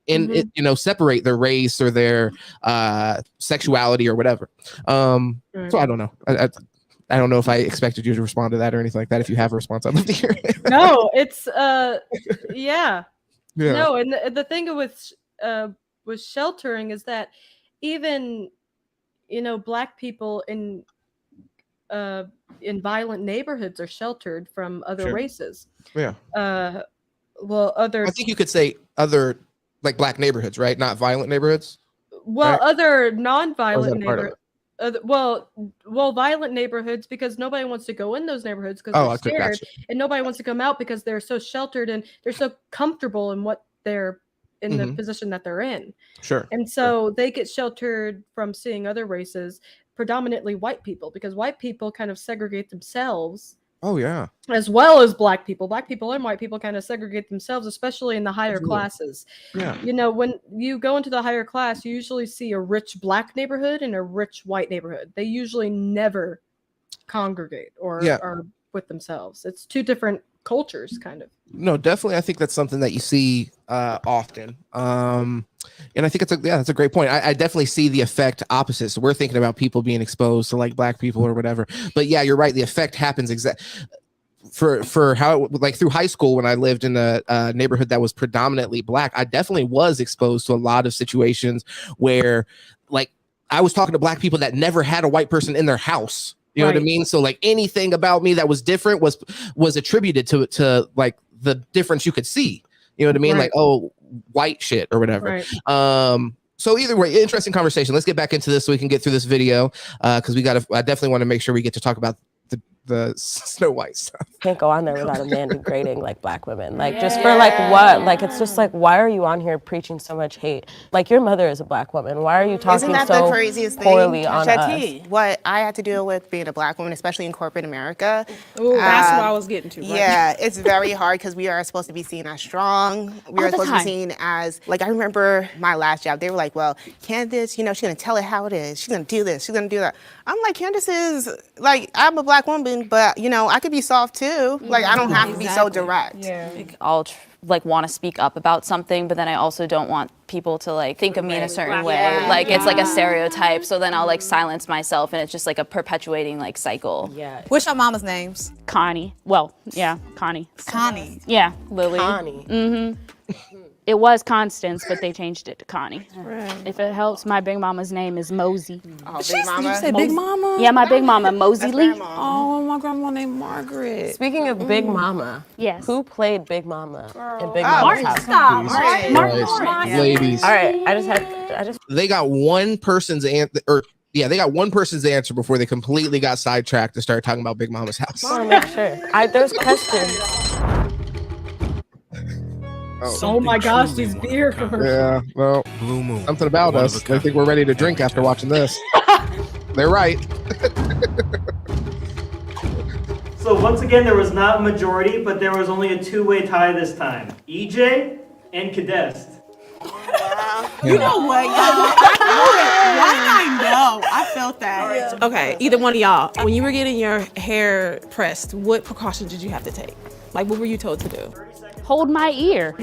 and separate their race or their sexuality or whatever. So I don't know. I don't know if I expected you to respond to that or anything like that. If you have a response, I'd love to hear it. No, it's yeah. No, and the thing with sheltering is that even Black people in violent neighborhoods are sheltered from other races. Yeah. Well, other. I think you could say other like Black neighborhoods, right? Not violent neighborhoods. Well, right? Other non-violent neighborhoods. Violent neighborhoods, because nobody wants to go in those neighborhoods because they're scared, and nobody wants to come out because they're so sheltered and they're so comfortable in what they're in the position that they're in. Sure. And so they get sheltered from seeing other races, predominantly white people, because white people kind of segregate themselves. Oh yeah. As well as Black people. Black people and white people kind of segregate themselves, especially in the higher classes. Yeah. When you go into the higher class, you usually see a rich Black neighborhood and a rich white neighborhood. They usually never congregate or are with themselves. It's two different cultures, kind of. No, definitely. I think that's something that you see often. And I think that's a great point. I definitely see the effect opposite. So we're thinking about people being exposed to like Black people or whatever. But yeah, you're right. The effect happens for how like through high school when I lived in a neighborhood that was predominantly Black. I definitely was exposed to a lot of situations where like I was talking to Black people that never had a white person in their house. You know what I mean? So like anything about me that was different was attributed to like the difference you could see. You know what I mean? Right. Like, oh, white shit or whatever. Right. So either way, interesting conversation. Let's get back into this so we can get through this video because I definitely want to make sure we get to talk about the Snow White stuff. Can't go on there without a man degrading like Black women. Like just for like what? Like it's just like why are you on here preaching so much hate? Like your mother is a Black woman. Why are you talking Isn't that so the craziest poorly thing? on Shetty, us? what I had to deal with being a Black woman, especially in corporate America. Ooh, that's what I was getting to. Right? Yeah, it's very hard because we are supposed to be seen as strong. We are supposed to be seen as like I remember my last job. They were like, "Well, Candace, she's gonna tell it how it is. She's gonna do this. She's gonna do that." I'm like, Candace is like I'm a Black woman, but I could be soft too. Like I don't have to be so direct. Yeah. Like, I'll want to speak up about something, but then I also don't want people to like think of me in a certain way. Yeah. Like it's like a stereotype. So then I'll like silence myself, and it's just like a perpetuating like cycle. Yeah. What's your mama's names? Connie. Well, yeah, Connie. Connie. Yeah. Lily. Connie. Mm-hmm. It was Constance, but they changed it to Connie. Right. If it helps, my big mama's name is Mosey. Oh, Big Mama. Did you say Big Mama? Yeah, my big mama, Mosey Lee. Oh, my grandma named Margaret. Speaking of Big Mama, Yes. who played Big Mama in Big Martin. Mama's house? Stop. Martin. Ladies. All right, I just They got one person's answer, they got one person's answer before they completely got sidetracked to start talking about Big Mama's house. want to make sure. There's questions. Oh my gosh, these beer commercials. Yeah, well, Blue Moon. something about One us. of a kind. I think we're ready to drink after watching this. They're right. So once again, there was not a majority, but there was only a two-way tie this time. EJ and Cadest. You know what, y'all? I know. I felt that. Okay, either one of y'all. When you were getting your hair pressed, what precautions did you have to take? Like, what were you told to do? Hold my ear.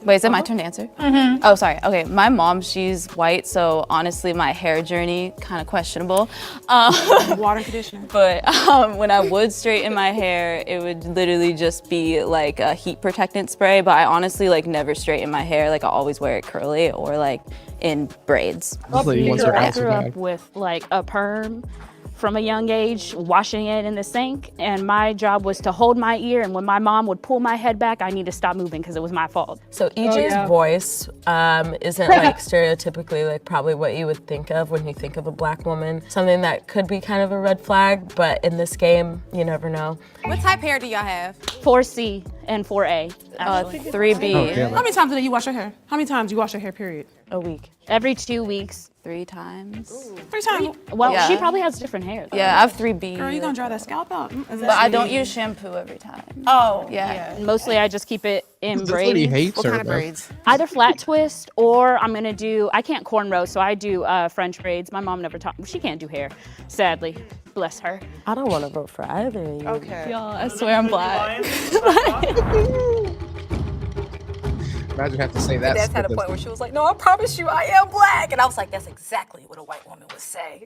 Wait, is it my turn to answer? Mm-hmm. Oh, sorry. Okay, my mom, she's white, so honestly, my hair journey, kind of questionable. Water conditioner. But when I would straighten my hair, it would literally just be like a heat protectant spray, but I honestly like never straighten my hair. Like I always wear it curly or like in braids. This lady wants her I house grew up back. with like a perm from a young age, washing it in the sink, and my job was to hold my ear, and when my mom would pull my head back, I need to stop moving because it was my fault. So EJ's voice isn't like stereotypically like probably what you would think of when you think of a Black woman. Something that could be kind of a red flag, but in this game, you never know. What type hair do y'all have? 4C and 4A. actually. 3B. Oh, damn. How many times did you wash your hair? How many times do you wash your hair, period? A week. Every 2 weeks. 3 times. 3 times. Well, Yeah. she probably has different hair. Though. Yeah, I have 3B. Girl, you gonna dry that scalp out. But I don't use shampoo every time. Oh, Yeah. Mostly I just keep it in This lady braids. hates What her. kind of though. braids? Either flat twist or I'm gonna do, I can't cornrow, so I do French braids. My mom never taught me, she can't do hair, sadly. Bless her. I don't want to vote for either of you. Okay. Y'all, I swear I'm Black. Imagine having to say that. That's had a point where she was like, "No, I promise you, I am black," and I was like, "That's exactly what a white woman would say."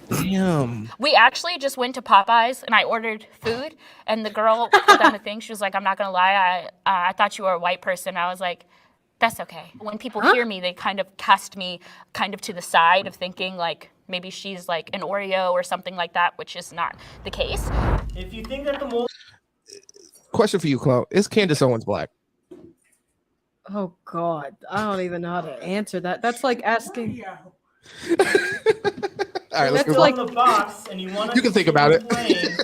Damn. We actually just went to Popeyes and I ordered food, and the girl put down the thing. She was like, "I'm not gonna lie, I thought you were a white person." I was like, "That's okay." When people hear me, they kind of cast me kind of to the side of thinking like maybe she's like an Oreo or something like that, which is not the case. If you think that the mole. Question for you, Chloe. Is Candace Owens black? Oh God, I don't even know how to answer that. That's like asking. All right, let's go. go. On the box, and you want You can think about it.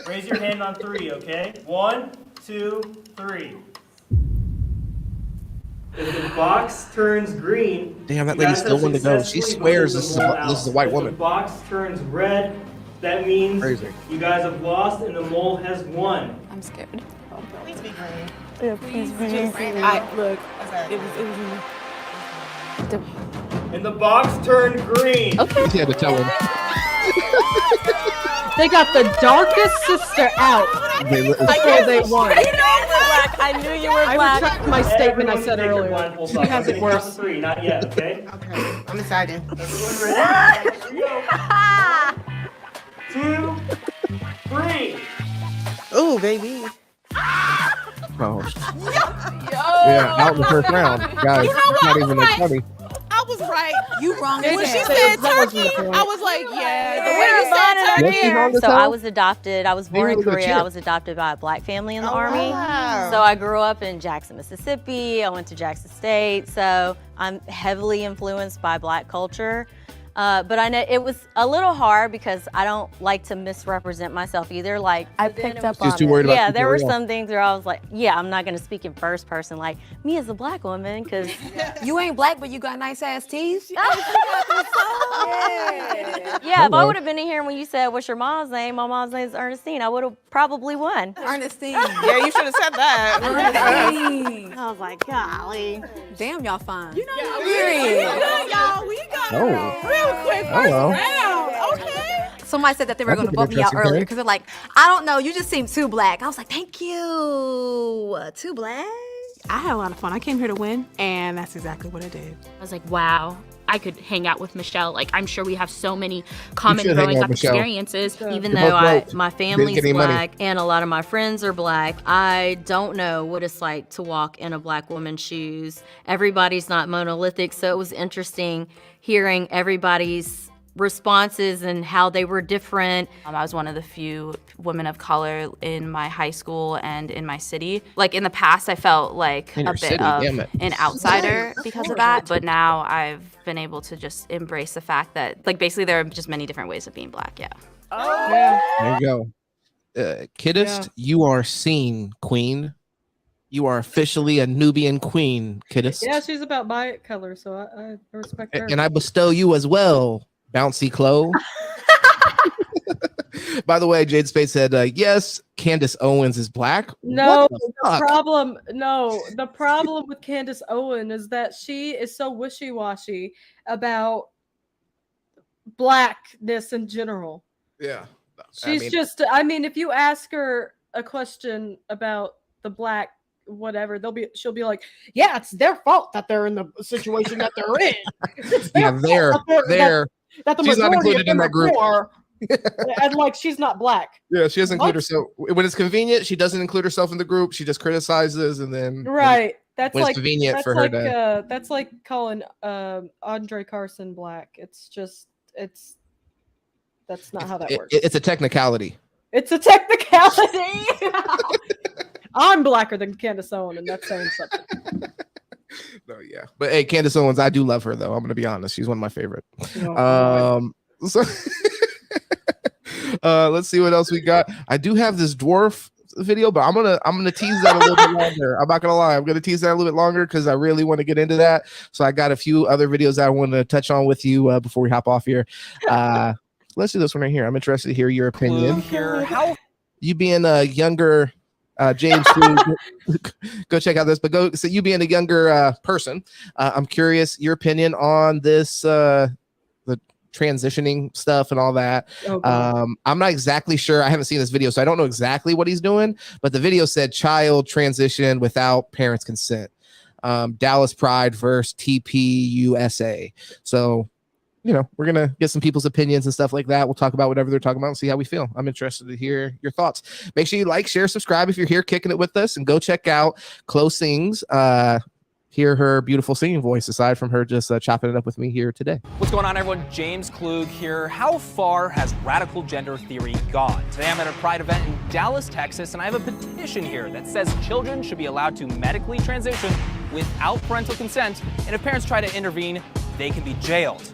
Raise your hand on 3, okay? 1, 2, 3. If the box turns green, Damn, that lady's still wanting to go. She swears this is a white woman. If the box turns red, that means you guys have lost and the mole has won. I'm scared. Please be green. Yeah, please be green. Look, it was And the box turned green. Okay. She had to tell him. They got the darkest sister out before they won. You know you were black. I knew you were I black. retract my statement I said Everyone earlier. take your blindfolds She off. has it I'm gonna count to worse. 3, not yet, okay? Okay, I'm excited. Everyone ready? 2, 3. Ooh, baby. Oh. Yeah, out in the first round. Guys, You know it's what? not even that funny. I was right. You wrong. When When she she said said that turkey, wasn't the point. I was like, yeah. The way Yeah, you said Was she wrong turkey. to So tell? I was adopted. I was born in really good Korea. cheer. I was adopted by a black family in the Oh, Army. wow. So I grew up in Jackson, Mississippi. I went to Jackson State. So I'm heavily influenced by black culture. But I know it was a little hard because I don't like to misrepresent myself either. Like I picked up She's on too it. worried about yeah, keeping there it were real. some things where I was like, yeah, I'm not gonna speak in first person, like me as a black woman, because You ain't black, but you got nice ass teeth. yeah, if I would have been in here when you said what's your mom's name, my mom's name is Ernestine, I would have probably won. Ernestine. Yeah, you should have said that. Ernestine. I was like, golly. Damn, y'all fine. You know, Period. y'all, we got Oh. real quick first Hello. round. Okay. Somebody said that they were That's going to a vote good me out interesting earlier thing. because they're like, I don't know, you just seem too black. I was like, thank you. Too black? I had a lot of fun. I came here to win, and that's exactly what I did. I was like, wow, I could hang out with Michelle. Like, I'm sure we have so many common should hang growing out up with Michelle. experiences. Even You're though both broke. my Didn't family's get any money. black and a lot of my friends are black, I don't know what it's like to walk in a black woman's shoes. Everybody's not monolithic, so it was interesting hearing everybody's responses and how they were different. I was one of the few women of color in my high school and in my city. Like in the past, I felt like In a your bit city, of damn it. an outsider because of that. But now I've been able to just embrace the fact that, like, basically there are just many different ways of being black. Yeah. There you go. Kiddist, you are seen, queen. You are officially a Nubian queen, Kiddist. Yeah, she's about my color, so I respect her. And I bestow you as well, Bouncy Chloe. By the way, Jade Spade said, yes, Candace Owens is black. No, What the the fuck? problem with Candace Owen is that she is so wishy-washy about blackness in general. Yeah. She's I mean, if you ask her a question about the black whatever, she'll be like, yeah, it's their fault that they're in the situation that they're in. It's their Yeah, fault that the She's not majority included of them in that are group. poor. And like, she's not black. Yeah, she doesn't include What? herself. When it's convenient, she doesn't include herself in the group. She just criticizes and then Right. That's when it's like convenient that's for her like to. that's like calling Andre Carson black. It's just that's not how that works. It's a technicality. It's a technicality. I'm blacker than Candace Owen, and that's saying something. No, yeah. But hey, Candace Owens, I do love her though. I'm gonna be honest. She's one of my favorite. Oh, So let's see what else we got. I do have this dwarf video, but I'm gonna tease that a little bit longer. I'm not gonna lie, I'm gonna tease that a little bit longer because I really want to get into that. So I got a few other videos that I want to touch on with you before we hop off here. Let's do this one right here. I'm interested to hear your opinion. How You being a younger James, go check out this. But so you being a younger person, I'm curious your opinion on this. transitioning stuff and all that. I'm not exactly sure. I haven't seen this video, so I don't know exactly what he's doing, but the video said child transition without parents' consent. Dallas Pride versus TPUSA. So, we're going to get some people's opinions and stuff like that. We'll talk about whatever they're talking about and see how we feel. I'm interested to hear your thoughts. Make sure you like, share, subscribe if you're here kicking it with us, and go check out Close Sings. Hear her beautiful singing voice aside from her just chopping it up with me here today. What's going on, everyone? James Klug here. How far has radical gender theory gone? Today I'm at a Pride event in Dallas, Texas, and I have a petition here that says children should be allowed to medically transition without parental consent, and if parents try to intervene, they can be jailed.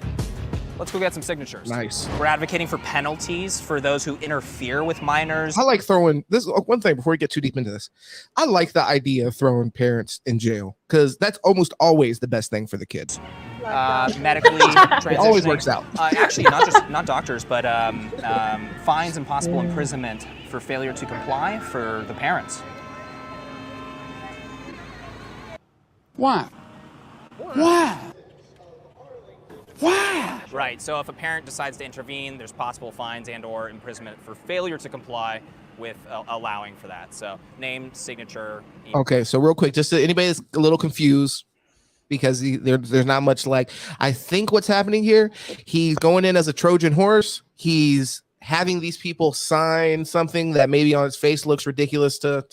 Let's go get some signatures. Nice. We're advocating for penalties for those who interfere with minors. I like throwing this. One thing before we get too deep into this, I like the idea of throwing parents in jail because that's almost always the best thing for the kids. Medically transitioning. It always works out. Actually, not doctors, but fines and possible imprisonment for failure to comply for the parents. Why? Why? Why? Right, so if a parent decides to intervene, there's possible fines and or imprisonment for failure to comply with allowing for that. So name, signature. Email. Okay, so real quick, just so anybody that's a little confused, because there's not much I think what's happening here, he's going in as a Trojan horse. He's having these people sign something that maybe on its face looks ridiculous to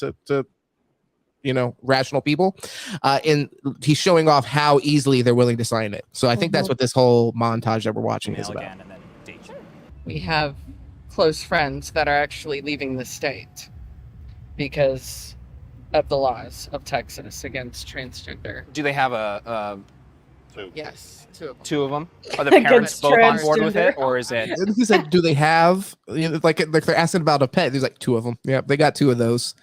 rational people, and he's showing off how easily they're willing to sign it. So I think that's what this whole montage that we're watching is about. We have close friends that are actually leaving the state because of the laws of Texas against transgender. Do they have a Yes, two of them? Are the parents both on board with it, or is it? He said, "Do they have like they're asking about a pet?" There's like two of them. Yeah, they got two of those.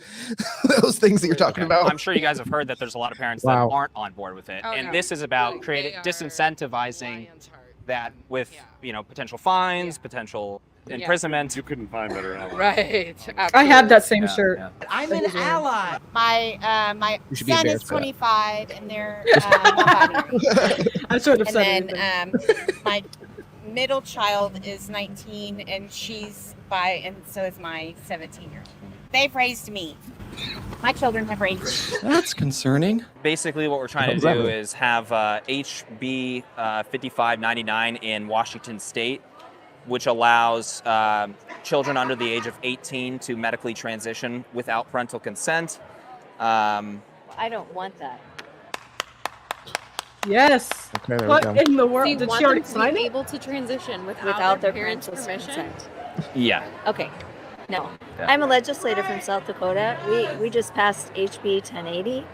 Those things that you're talking about. I'm sure you guys have heard that there's a lot of parents that aren't on board with it, and this is about disincentivizing that with potential fines, potential imprisonment. You couldn't find better ally. Right. I have that same shirt. I'm an ally. My You should be son is embarrassed for that. 25 and they're non-binary. I sort of And said then my middle child is 19 and she's bi, and so is my 17-year-old. They've raised me. My children have raised me. That's concerning. Basically, what we're trying to do is have HB 5599 in Washington State, which allows children under the age of 18 to medically transition without parental consent. I don't want that. Yes. Okay, there What we go. in the world? So you Did want she already them to sign be it? able to transition without their parents' permission? Yeah. Okay. No. I'm a legislator from South Dakota. We just passed HB 1080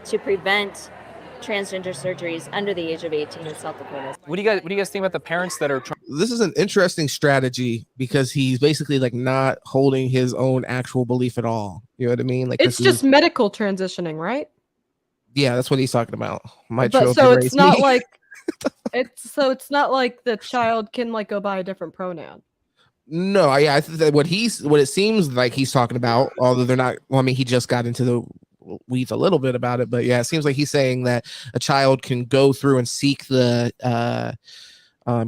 to prevent transgender surgeries under the age of 18 in South Dakota. What do you guys think about the parents that are trying? This is an interesting strategy because he's basically not holding his own actual belief at all. You know what I mean? It's just medical transitioning, right? Yeah, that's what he's talking about. My But child so can it's raise not me. like it's not like the child can go by a different pronoun. No, I think that what it seems like he's talking about, although they're not. Well, I mean, he just got into the weeds a little bit about it, but yeah, it seems like he's saying that a child can go through and seek the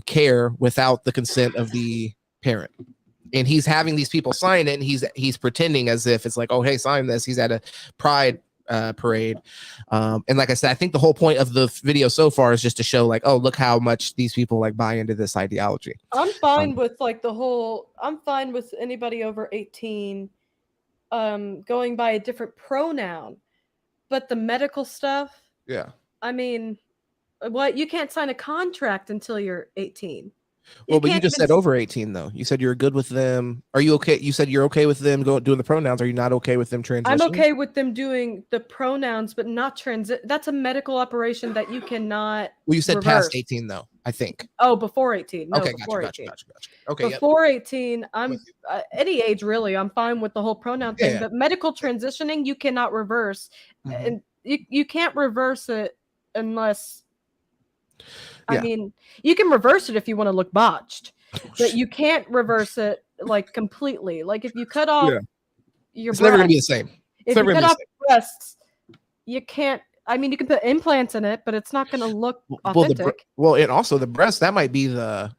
care without the consent of the parent. And he's having these people sign it, and he's pretending as if it's like, oh, hey, sign this. He's at a pride parade, and like I said, I think the whole point of the video so far is just to show oh, look how much these people buy into this ideology. I'm fine with I'm fine with anybody over 18 going by a different pronoun, but the medical stuff, Yeah. I mean, you can't sign a contract until you're 18. Well, but you can't just even said over 18 though. You said you're good with them. Are you okay? You said you're okay with them doing the pronouns. Are you not okay with them transitioning? I'm okay with them doing the pronouns, but not transit. That's a medical operation that you cannot. Well, you said reverse. past 18 though, I think. Oh, before 18. No, Okay, before gotcha. 18. Okay, yep. Before 18, I'm any age really. I'm fine with the whole pronoun thing, Yeah. but medical transitioning you cannot reverse, and you can't reverse it unless. I Yeah. mean, you can reverse it if you want to look botched, but you can't reverse it completely. Like if you cut off your It's never going to be the breasts- same. If you cut off breasts, you can't. I mean, you can put implants in it, but it's not going to look authentic. And also the breast, that might be the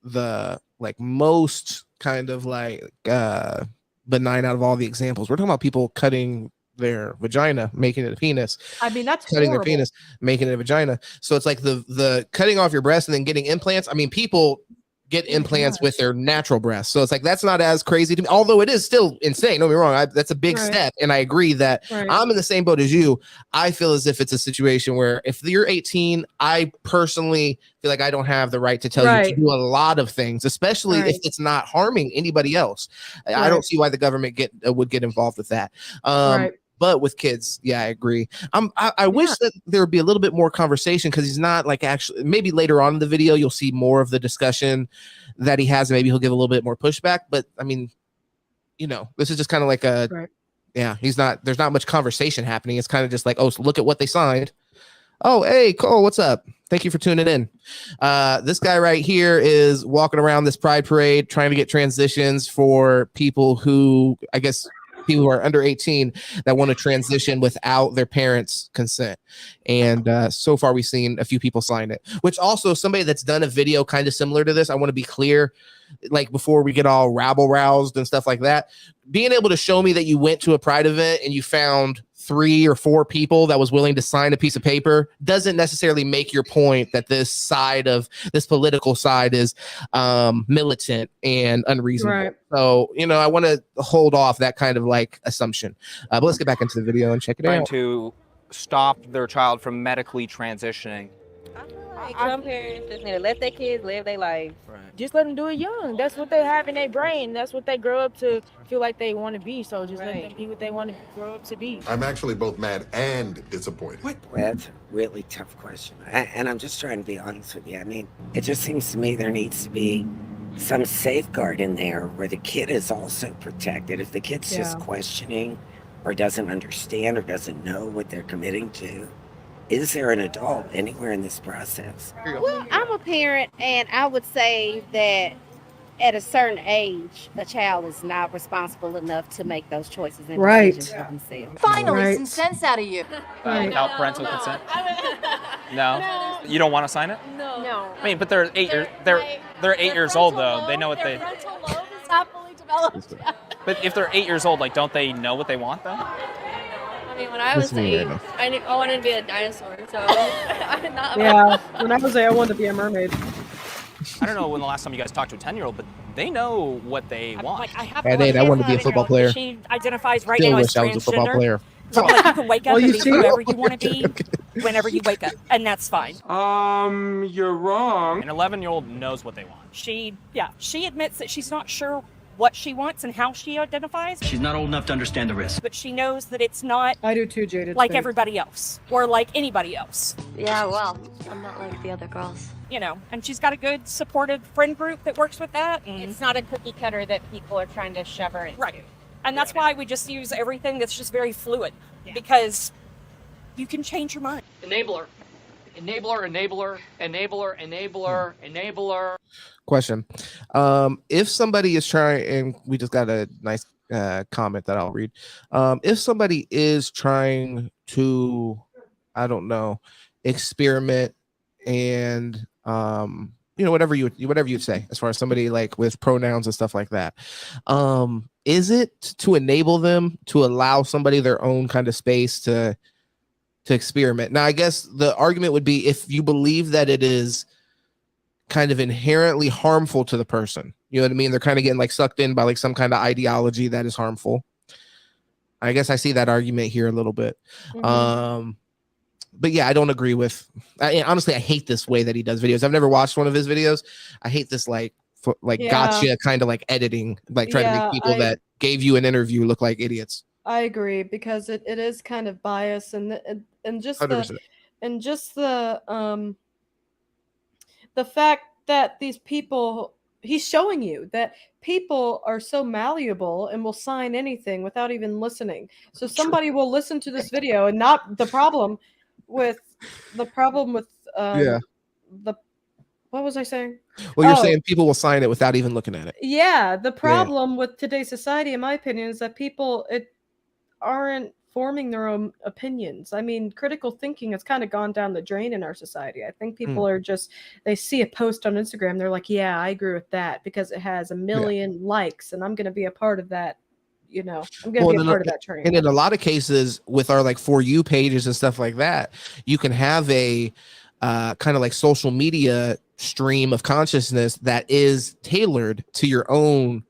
the like most kind of like benign out of all the examples. We're talking about people cutting their vagina, making it a penis. I mean, that's cutting horrible. their penis, making it a vagina. So it's like the cutting off your breast and then getting implants. I mean, people get implants with their natural breasts. So it's like, that's not as crazy to me, although it is still insane. Don't get me wrong. That's a big step. And I agree that I'm in the same boat as you. I feel as if it's a situation where if you're 18, I personally feel like I don't have the right to tell you to do a lot of things, especially if it's not harming anybody else. I don't see why the government would get involved with that. But with kids, yeah, I agree. I wish that there would be a little bit more conversation, because he's not like actually, maybe later on in the video, you'll see more of the discussion that he has. Maybe he'll give a little bit more pushback. But I mean, you know, this is just kind of like there's not much conversation happening. It's kind of just like, oh, so look at what they signed. Oh, hey, Cole, what's up? Thank you for tuning in. This guy right here is walking around this pride parade trying to get transitions for people who, I guess, people who are under 18 that want to transition without their parents' consent. And so far, we've seen a few people sign it, which also somebody that's done a video kind of similar to this. I want to be clear, like before we get all rabble roused and stuff like that, being able to show me that you went to a pride event and you found 3 or 4 people that was willing to sign a piece of paper doesn't necessarily make your point that this side of this political side is militant and unreasonable. So, you know, I want to hold off that kind of like assumption. But let's get back into the video and check it out. Trying to stop their child from medically transitioning. Some parents just need to let their kids live their life. Just let them do it young. That's what they have in their brain. That's what they grow up to feel like they want to be. So just let them be what they want to grow up to be. I'm actually both mad and disappointed. Well, that's a really tough question. And I'm just trying to be honest with you. I mean, it just seems to me there needs to be some safeguard in there where the kid is also protected. If the kid's just questioning or doesn't understand or doesn't know what they're committing to, is there an adult anywhere in this process? Well, I'm a parent, and I would say that at a certain age, a child is not responsible enough to make those choices and decisions for themselves. Finally, some sense out of you. Without parental consent? No? You don't want to sign it? No. I mean, but they're 8 years old, though. They know what they... Frontal lobe is not fully developed. But if they're 8 years old, like, don't they know what they want, though? I mean, when I was 8, I wanted to be a dinosaur, so I'm not. Yeah, when I was 8, I wanted to be a mermaid. I don't know when the last time you guys talked to a 10-year-old, but they know what they want. Like, At 8, I wanted to be a football player. She identifies right Still now as wish I was a football transgender. player. So like, you can wake up Well, and you be see? whoever you want to be whenever you wake up, and that's fine. You're wrong. An 11-year-old knows what they want. She admits that she's not sure what she wants and how she identifies. She's not old enough to understand the risk. But she knows that it's not I do too, Jaded. like everybody else or like anybody else. Yeah, well, I'm not like the other girls. You know, and she's got a good supportive friend group that works with that. It's not a cookie cutter that people are trying to shove her into. Right. And that's why we just use everything that's just very fluid, because you can change your mind. Enabler. Question. If somebody is trying, and we just got a nice comment that I'll read. If somebody is trying to, I don't know, experiment and you know, whatever you'd say as far as somebody like with pronouns and stuff like that, is it to enable them to allow somebody their own kind of space to experiment? Now, I guess the argument would be if you believe that it is kind of inherently harmful to the person, you know what I mean? They're kind of getting like sucked in by like some kind of ideology that is harmful. I guess I see that argument here a little bit. But yeah, I don't agree with. Honestly, I hate this way that he does videos. I've never watched one of his videos. I hate this gotcha kind of like editing, like trying to make people that gave you an interview look like idiots. I agree, because it is kind of biased and just the 100%. The fact that these people, he's showing you that people are so malleable and will sign anything without even listening. So somebody will listen to this video and not the problem with what was I saying? Well, you're saying people will sign it without even looking at it. Yeah, the problem with today's society, in my opinion, is that people aren't forming their own opinions. I mean, critical thinking has kind of gone down the drain in our society. I think people are just, they see a post on Instagram, they're like, yeah, I agree with that because it has 1 million likes and I'm going to be a part of that. You know, I'm going to be a part of that train. And in a lot of cases with our like For You pages and stuff like that, you can have a kind of like social media stream of consciousness that is tailored to your own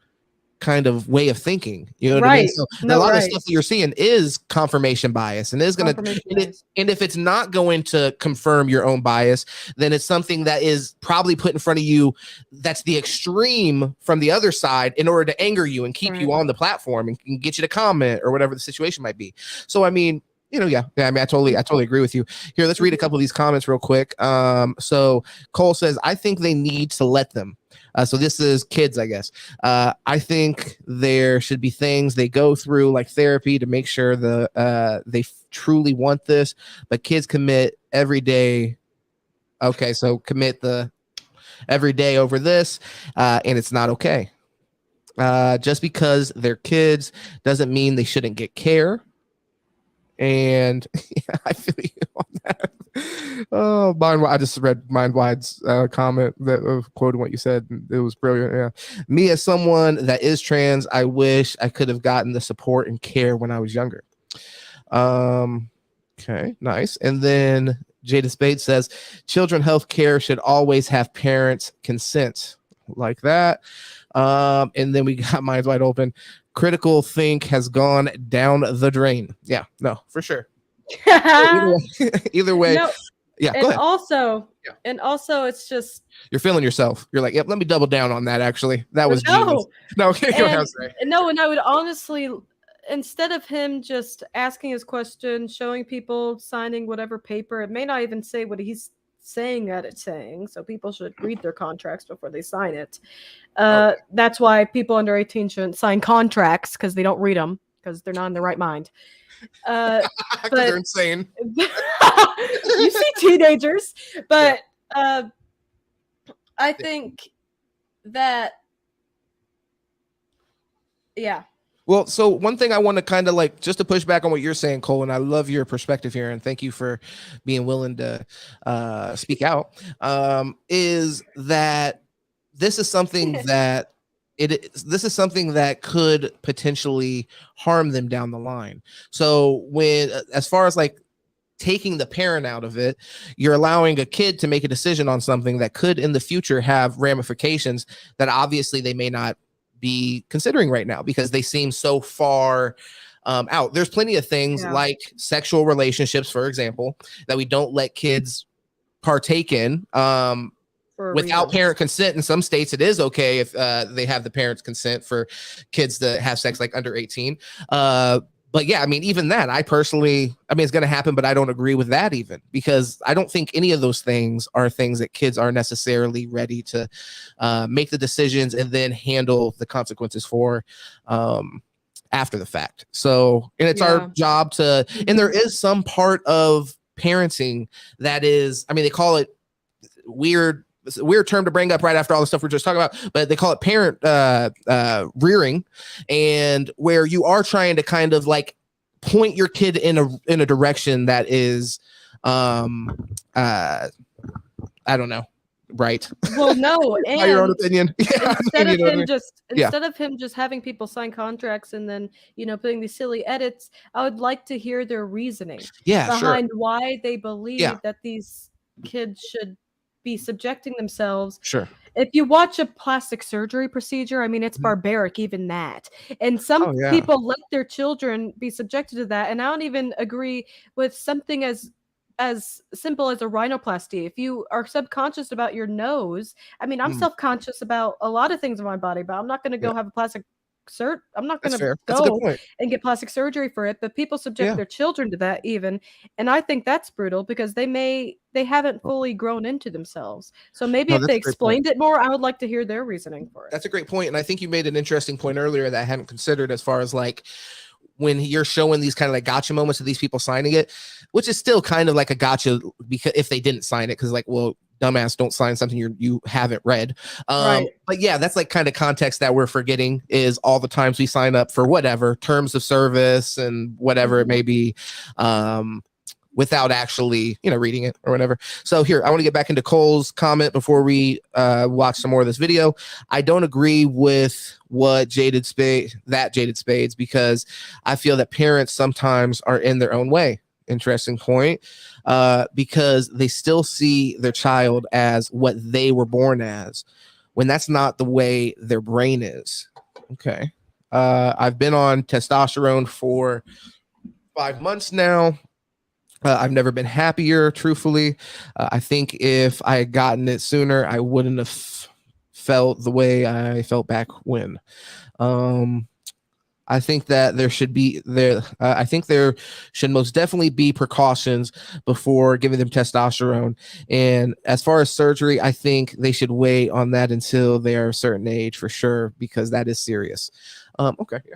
kind of way of thinking. You know what I mean? So a lot of stuff that you're seeing is confirmation bias and is going to, and if it's not going to confirm your own bias, then it's something that is probably put in front of you that's the extreme from the other side in order to anger you and keep you on the platform and get you to comment or whatever the situation might be. So I mean, you know, yeah, I mean, I totally agree with you. Here, let's read a couple of these comments real quick. So Cole says, I think they need to let them. So this is kids, I guess. I think there should be things they go through like therapy to make sure they truly want this, but kids commit every day. Okay, so commit the every day over this, and it's not okay. Just because they're kids doesn't mean they shouldn't get care. And yeah, I feel you on that. Oh, I just read Mindwide's comment that quoting what you said. It was brilliant. Yeah, me as someone that is trans, I wish I could have gotten the support and care when I was younger. Okay, nice. And then Jada Spade says, children health care should always have parents' consent, like that. And then we got Minds Wide Open. Critical think has gone down the drain. Yeah, no, for sure. Either way. No, yeah, and go ahead. Also, it's just you're feeling yourself. You're like, yep, let me double down on that. Actually, that was genius. No, okay, no, and I would honestly, instead of him just asking his question, showing people signing whatever paper, it may not even say what he's saying that it's saying, so people should read their contracts before they sign it. That's why people under 18 shouldn't sign contracts, because they don't read them because they're not in their right mind. But they're insane. You see teenagers, but I think that Well, so one thing I want to kind of like, just to push back on what you're saying, Cole, and I love your perspective here, and thank you for being willing to speak out, is that this is something that this is something that could potentially harm them down the line. So when, as far as like taking the parent out of it, you're allowing a kid to make a decision on something that could in the future have ramifications that obviously they may not be considering right now because they seem so far out. There's plenty of things like sexual relationships, for example, that we don't let kids partake in without parent consent. In some states, it is okay if they have the parents' consent for kids to have sex like under 18. But yeah, I mean, even that, I personally, I mean, it's going to happen, but I don't agree with that even, because I don't think any of those things are things that kids are necessarily ready to make the decisions and then handle the consequences for after the fact. So, and it's our job to, and there is some part of parenting that is, I mean, they call it it's a weird term to bring up right after all the stuff we're just talking about, but they call it parent rearing, and where you are trying to kind of like point your kid in a direction that is I don't know, right? Well, no, and your own opinion. Instead of him just having people sign contracts and then, you know, putting these silly edits, I would like to hear their reasoning behind why they believe that these kids should be subjecting themselves. Sure. If you watch a plastic surgery procedure, I mean, it's barbaric, even that. And some people let their children be subjected to that. And I don't even agree with something as simple as a rhinoplasty. If you are subconscious about your nose, I mean, I'm self-conscious about a lot of things in my body, but I'm not going to go have a plastic I'm not going to go and get plastic surgery for it, but people subject their children to that even. And I think that's brutal because they haven't fully grown into themselves. So maybe if they explained it more, I would like to hear their reasoning for it. That's a great point. And I think you made an interesting point earlier that I hadn't considered, as far as like when you're showing these kind of like gotcha moments of these people signing it, which is still kind of like a gotcha because if they didn't sign it, because like, well, dumbass, don't sign something you haven't read. Right. But yeah, that's like kind of context that we're forgetting is all the times we sign up for whatever terms of service and whatever it may be, without actually, reading it or whatever. So here, I want to get back into Cole's comment before we watch some more of this video. I don't agree with what Jaded Spades, because I feel that parents sometimes are in their own way. Interesting point. Because they still see their child as what they were born as, when that's not the way their brain is. Okay. I've been on testosterone for 5 months now. I've never been happier, truthfully. I think if I had gotten it sooner, I wouldn't have felt the way I felt back when. I think that there should most definitely be precautions before giving them testosterone. And as far as surgery, I think they should wait on that until they are a certain age for sure, because that is serious. Okay. Yeah.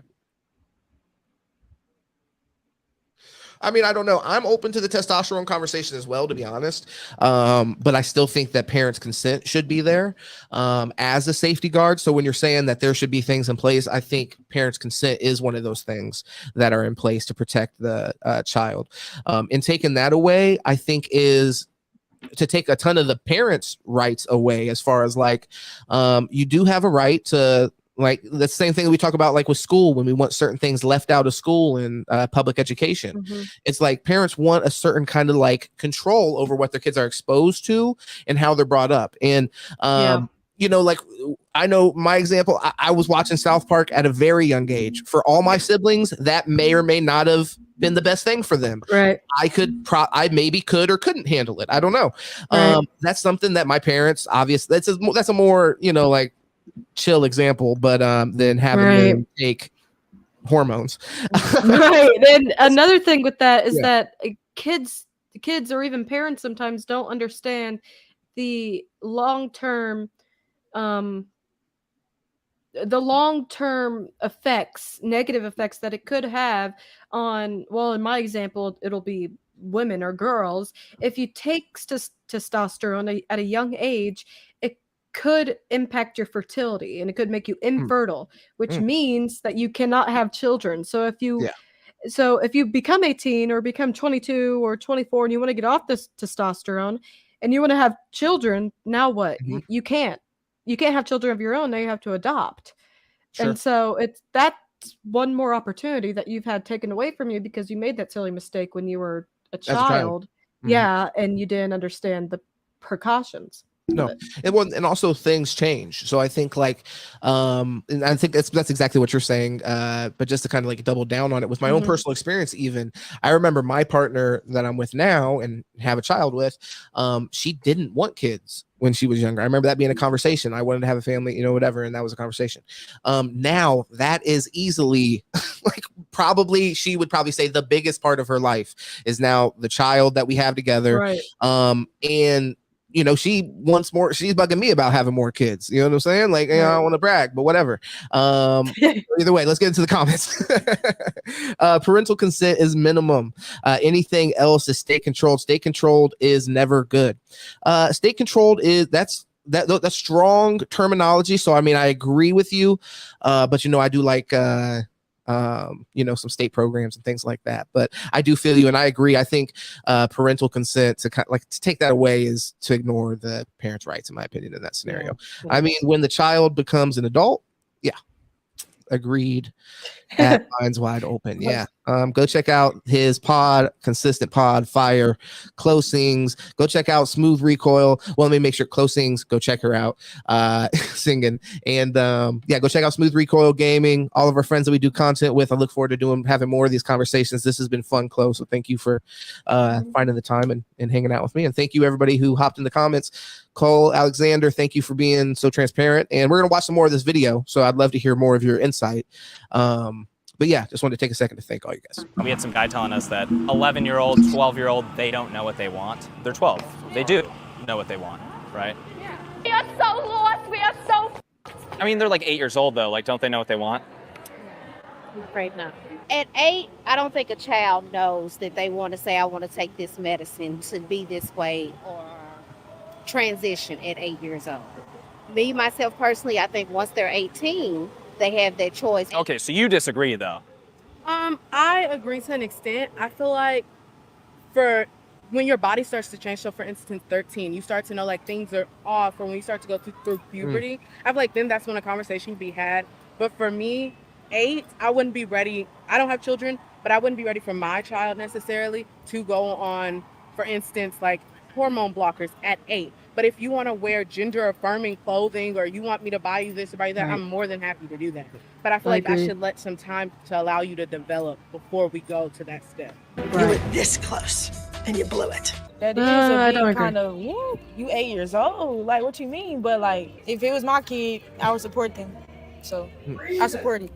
I mean, I don't know. I'm open to the testosterone conversation as well, to be honest. But I still think that parents' consent should be there as a safety guard. So when you're saying that there should be things in place, I think parents' consent is one of those things that are in place to protect the child. And taking that away, I think, is to take a ton of the parents' rights away, as far as like, you do have a right to, like, the same thing that we talk about, like with school, when we want certain things left out of school and public education. It's like parents want a certain kind of like control over what their kids are exposed to and how they're brought up. And, like, I know my example, I was watching South Park at a very young age. For all my siblings, that may or may not have been the best thing for them. Right. I maybe could or couldn't handle it. I don't know. Right. That's something that my parents, obviously, that's a more, like, chill example, but then having them take hormones. Right. And another thing with that is that kids or even parents sometimes don't understand the long-term effects, negative effects that it could have on, well, in my example, it'll be women or girls. If you take testosterone at a young age, it could impact your fertility, and it could make you infertile, which means that you cannot have children. So if you become 18 or become 22 or 24 and you want to get off this testosterone and you want to have children, now what? You can't have children of your own. Now you have to adopt. Sure. And so that's one more opportunity that you've had taken away from you because you made that silly mistake when you were a child. Yeah, and you didn't understand the precautions. No, and also things change. So I think and I think that's exactly what you're saying. But just to kind of like double down on it with my own personal experience, even I remember my partner that I'm with now and have a child with, she didn't want kids when she was younger. I remember that being a conversation. I wanted to have a family, whatever. And that was a conversation. Now that is easily she would probably say the biggest part of her life is now the child that we have together. Right. And she wants more. She's bugging me about having more kids. You know what I'm saying? Like, I don't want to brag, but whatever. Either way, let's get into the comments. Parental consent is minimum. Anything else is state controlled. State controlled is never good. State controlled that's strong terminology. So, I mean, I agree with you. But I do like, some state programs and things like that. But I do feel you, and I agree. I think parental consent to take that away is to ignore the parents' rights, in my opinion, in that scenario. Yeah. I mean, when the child becomes an adult, agreed. At Minds Wide Open. Yeah. Go check out his pod, Consistent Pod, Fire, Closings. Go check out Smooth Recoil. Well, let me make sure Closings, go check her out singing. And go check out Smooth Recoil Gaming. All of our friends that we do content with. I look forward to having more of these conversations. This has been fun, Chloe. So thank you for finding the time and hanging out with me. And thank you, everybody who hopped in the comments. Cole, Alexander, thank you for being so transparent. And we're going to watch some more of this video. So I'd love to hear more of your insight. But yeah, just wanted to take a second to thank all you guys. We had some guy telling us that 11-year-old, 12-year-old, they don't know what they want. They're 12. They do know what they want, right? We are so lost. We are so. I mean, they're like 8 years old, though. Like, don't they know what they want? I'm afraid not. At 8, I don't think a child knows that they want to say, I want to take this medicine to be this way or transition at 8 years old. Me, myself personally, I think once they're 18, they have that choice. Okay, so you disagree though. I agree to an extent. I feel like for when your body starts to change, so for instance, 13, you start to know like things are off, or when you start to go through puberty, I feel like then that's when a conversation can be had. But for me, 8, I wouldn't be ready. I don't have children, but I wouldn't be ready for my child necessarily to go on, for instance, like hormone blockers at 8. But if you want to wear gender affirming clothing, or you want me to buy you this or buy you that, I'm more than happy to do that. But I feel like I should let some time to allow you to develop before we go to that step. You were this close and you blew it. That is I a don't big agree. kind of, woo, you 8 years old. Like, what you mean? But like, if it was my kid, I would support them. So I support it.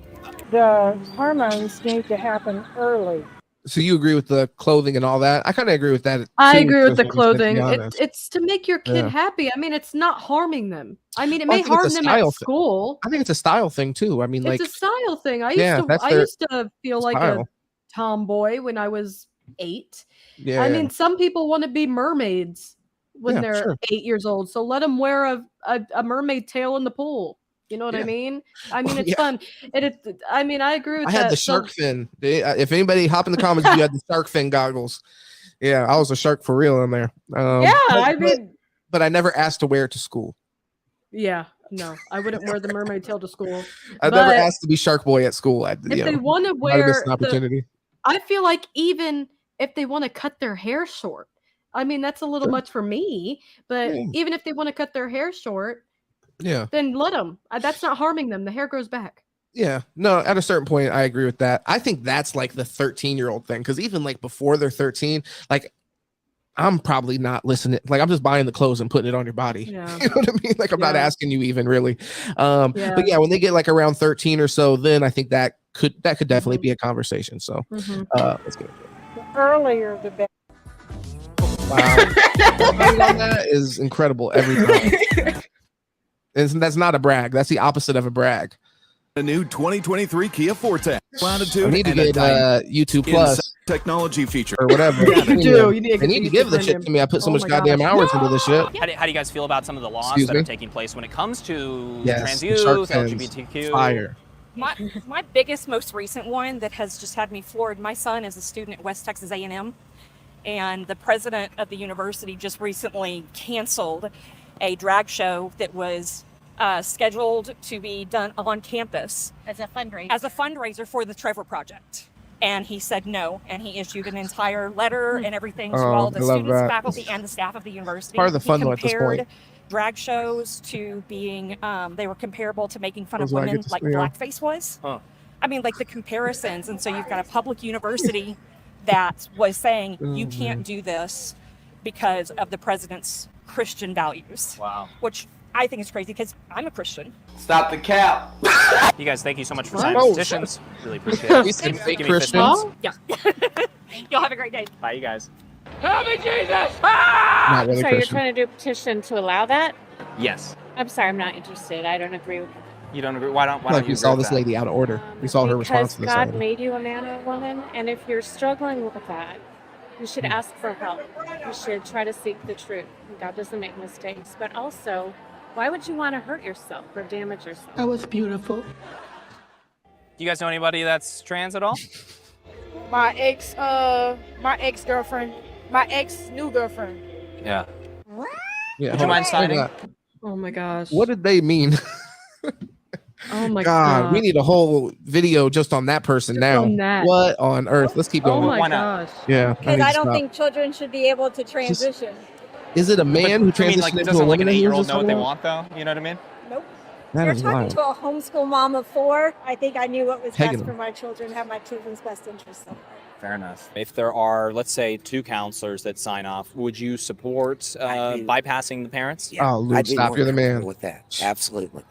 The hormones need to happen early. So you agree with the clothing and all that? I kind of agree with that. I too, agree with the to what you said, to be clothing. honest. It's to make your kid Yeah. happy. I mean, it's not harming them. I mean, it Well, I may think it's a harm them style at school. I think it's a style thing too. I mean, like, It's a style thing. I yeah, that's their used to feel like a style. tomboy when I was 8. Yeah. I mean, some people want to be mermaids when Yeah, they're sure. 8 years old. So let them wear a mermaid tail in the pool. You know what I Yeah. mean? I mean, it's Yeah. fun. I mean, I agree with I that. had the So- shark fin. If anybody hop in the comments, if you had the shark fin goggles. Yeah, I was a shark for real in there. Yeah, I mean, but I never asked to wear it to school. yeah, no, I wouldn't wear the mermaid tail to school. I never But asked to be Shark Boy at school. if they want to might have missed wear an opportunity. I feel like even if they want to cut their hair short, I mean, that's a little much for me, but Yeah. even if they want to cut their hair short, Yeah. then let them. That's not harming them. The hair grows back. Yeah, no, at a certain point, I agree with that. I think that's like the 13-year-old thing, because even like before they're 13, like I'm probably not listening. Like I'm just buying the clothes and putting it on your body. Yeah. You know what I mean? Like I'm not Yeah. asking you even really. Yeah. But yeah, when they get like around 13 or so, then I think that could definitely be a conversation. So let's get it. The earlier, the better. Wow. That is incredible every time. That's not a brag. That's the opposite of a brag. A new 2023 Kia Forte. Latitude I need to and a get YouTube inside Plus technology feature. or whatever. You do. You need to They need to give the shit to me. I put so much goddamn hours into this shit. How do you guys feel about some of the laws Excuse that me? are taking place when it comes to Yes, trans the youth, shark fins. LGBTQ? Fire. My biggest, most recent one that has just had me floored. My son is a student at West Texas A&M, and the president of the university just recently canceled a drag show that was scheduled to be done on campus As a fundraiser. as a fundraiser for the Trevor Project. And he said no, and he issued an entire letter and everything to all the I love students, that. faculty, and the staff of the university. Part of the He fun though at this compared point. drag shows to being, they were comparable to making fun of That's why I women get to- like yeah. blackface was. I mean, like the comparisons. And so you've got a public university that was saying, you can't do this because of the president's Christian values. Wow. Which I think is crazy because I'm a Christian. Stop the cap. You guys, thank you so much for signing Oh, petitions. Really appreciate it. You said fake Give me a fist Christians? bump. Yeah. Y'all have a great day. Bye, you guys. Help me, Jesus! Not really So you're Christian. trying to do a petition to allow that? Yes. I'm sorry, I'm not interested. I don't agree with it. You don't agree? Why don't Like you we saw agree with this that? lady out of order. We saw her response Because to this. God already. made you a man or a woman, and if you're struggling with that, you should ask for help. You should try to seek the truth. God doesn't make mistakes. But also, why would you want to hurt yourself or damage yourself? That was beautiful. Do you guys know anybody that's trans at all? My ex-girlfriend, my ex-new girlfriend. Yeah. Yeah, Would you hold mind on. signing? Oh my gosh. What did they mean? Oh my God, god. we need a whole video just on that person now. on that. What on earth? Let's keep Oh going. my gosh. Yeah. Because need I to don't stop. think children should be able to transition. Is it a man who I transitioned mean, like, into a doesn't like woman an that he was 8-year-old just know what they talking want, though? You know what I mean? Nope. That You're is talking wild. to a homeschool mom of 4. I think I knew what was Pegging best for them. my children, have my children's best interests at heart. Fair enough. If there are, let's say, 2 counselors that sign off, would you support bypassing the parents? Oh, Luke, I'd be stop. more You're the man. comfortable with that. Absolutely.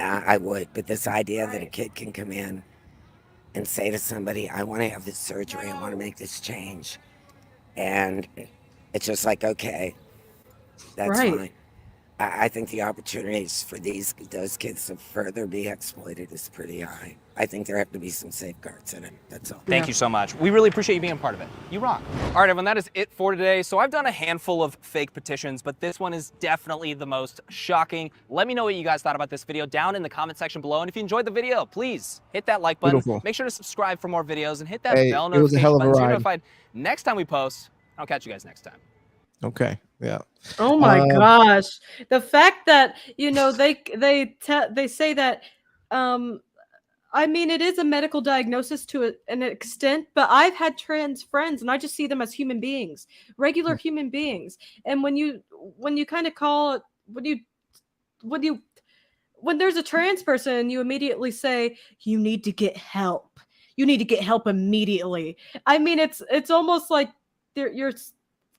I would. But this idea that a kid can come in and say to somebody, I want to have this surgery, I want to make this change. And it's just like, okay, that's Right. fine. I think the opportunities for those kids to further be exploited is pretty high. I think there have to be some safeguards in it. That's all. Thank you so much. We really appreciate you being a part of it. You rock. All right, everyone, that is it for today. So I've done a handful of fake petitions, but this one is definitely the most shocking. Let me know what you guys thought about this video down in the comment section below. And if you enjoyed the video, please hit that like button. Beautiful. Make sure to subscribe for more videos and hit that bell It was a hell notification of a button so you're ride. notified next time we post. I'll catch you guys next time. Okay. Yeah. Oh my gosh. The fact that, you know, they say that I mean, it is a medical diagnosis to an extent, but I've had trans friends and I just see them as human beings, regular human beings. And when you kind of call it, when there's a trans person, you immediately say, you need to get help. You need to get help immediately. I mean, it's almost like you're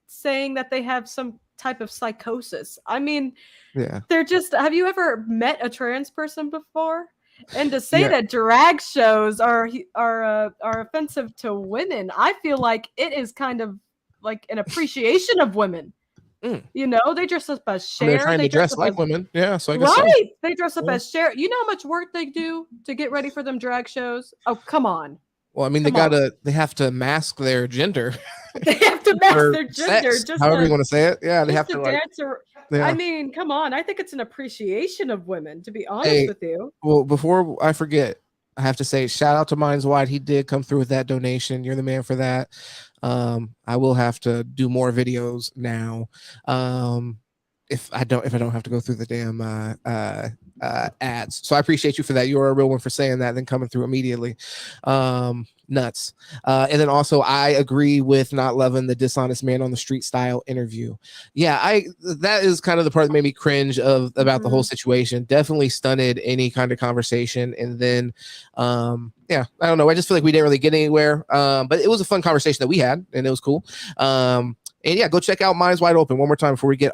saying that they have some type of psychosis. I mean, yeah, they're just, have you ever met a trans person before? And to say that drag shows are offensive to women, I feel like it is kind of like an appreciation of women. You know, they dress up as Cher. They're trying to dress like women. Yeah, so I guess right. So. They dress up as Cher. You know how much work they do to get ready for them drag shows? Oh, come on. Well, I mean, they have to mask their gender. They have to mask their gender. Sex, just however you want to say it. Yeah, they have to dance I mean, come on. I think it's an appreciation of women, to be honest with you. Well, before I forget, I have to say shout out to Minds Wide. He did come through with that donation. You're the man for that. I will have to do more videos now. If I don't have to go through the damn ads. So I appreciate you for that. You're a real one for saying that, then coming through immediately. Nuts. And then also I agree with not loving the dishonest man on the street style interview. Yeah, that is kind of the part that made me cringe about the whole situation. Definitely stunted any kind of conversation. And then yeah, I don't know. I just feel like we didn't really get anywhere. But it was a fun conversation that we had, and it was cool. And yeah, go check out Minds Wide Open one more time before we get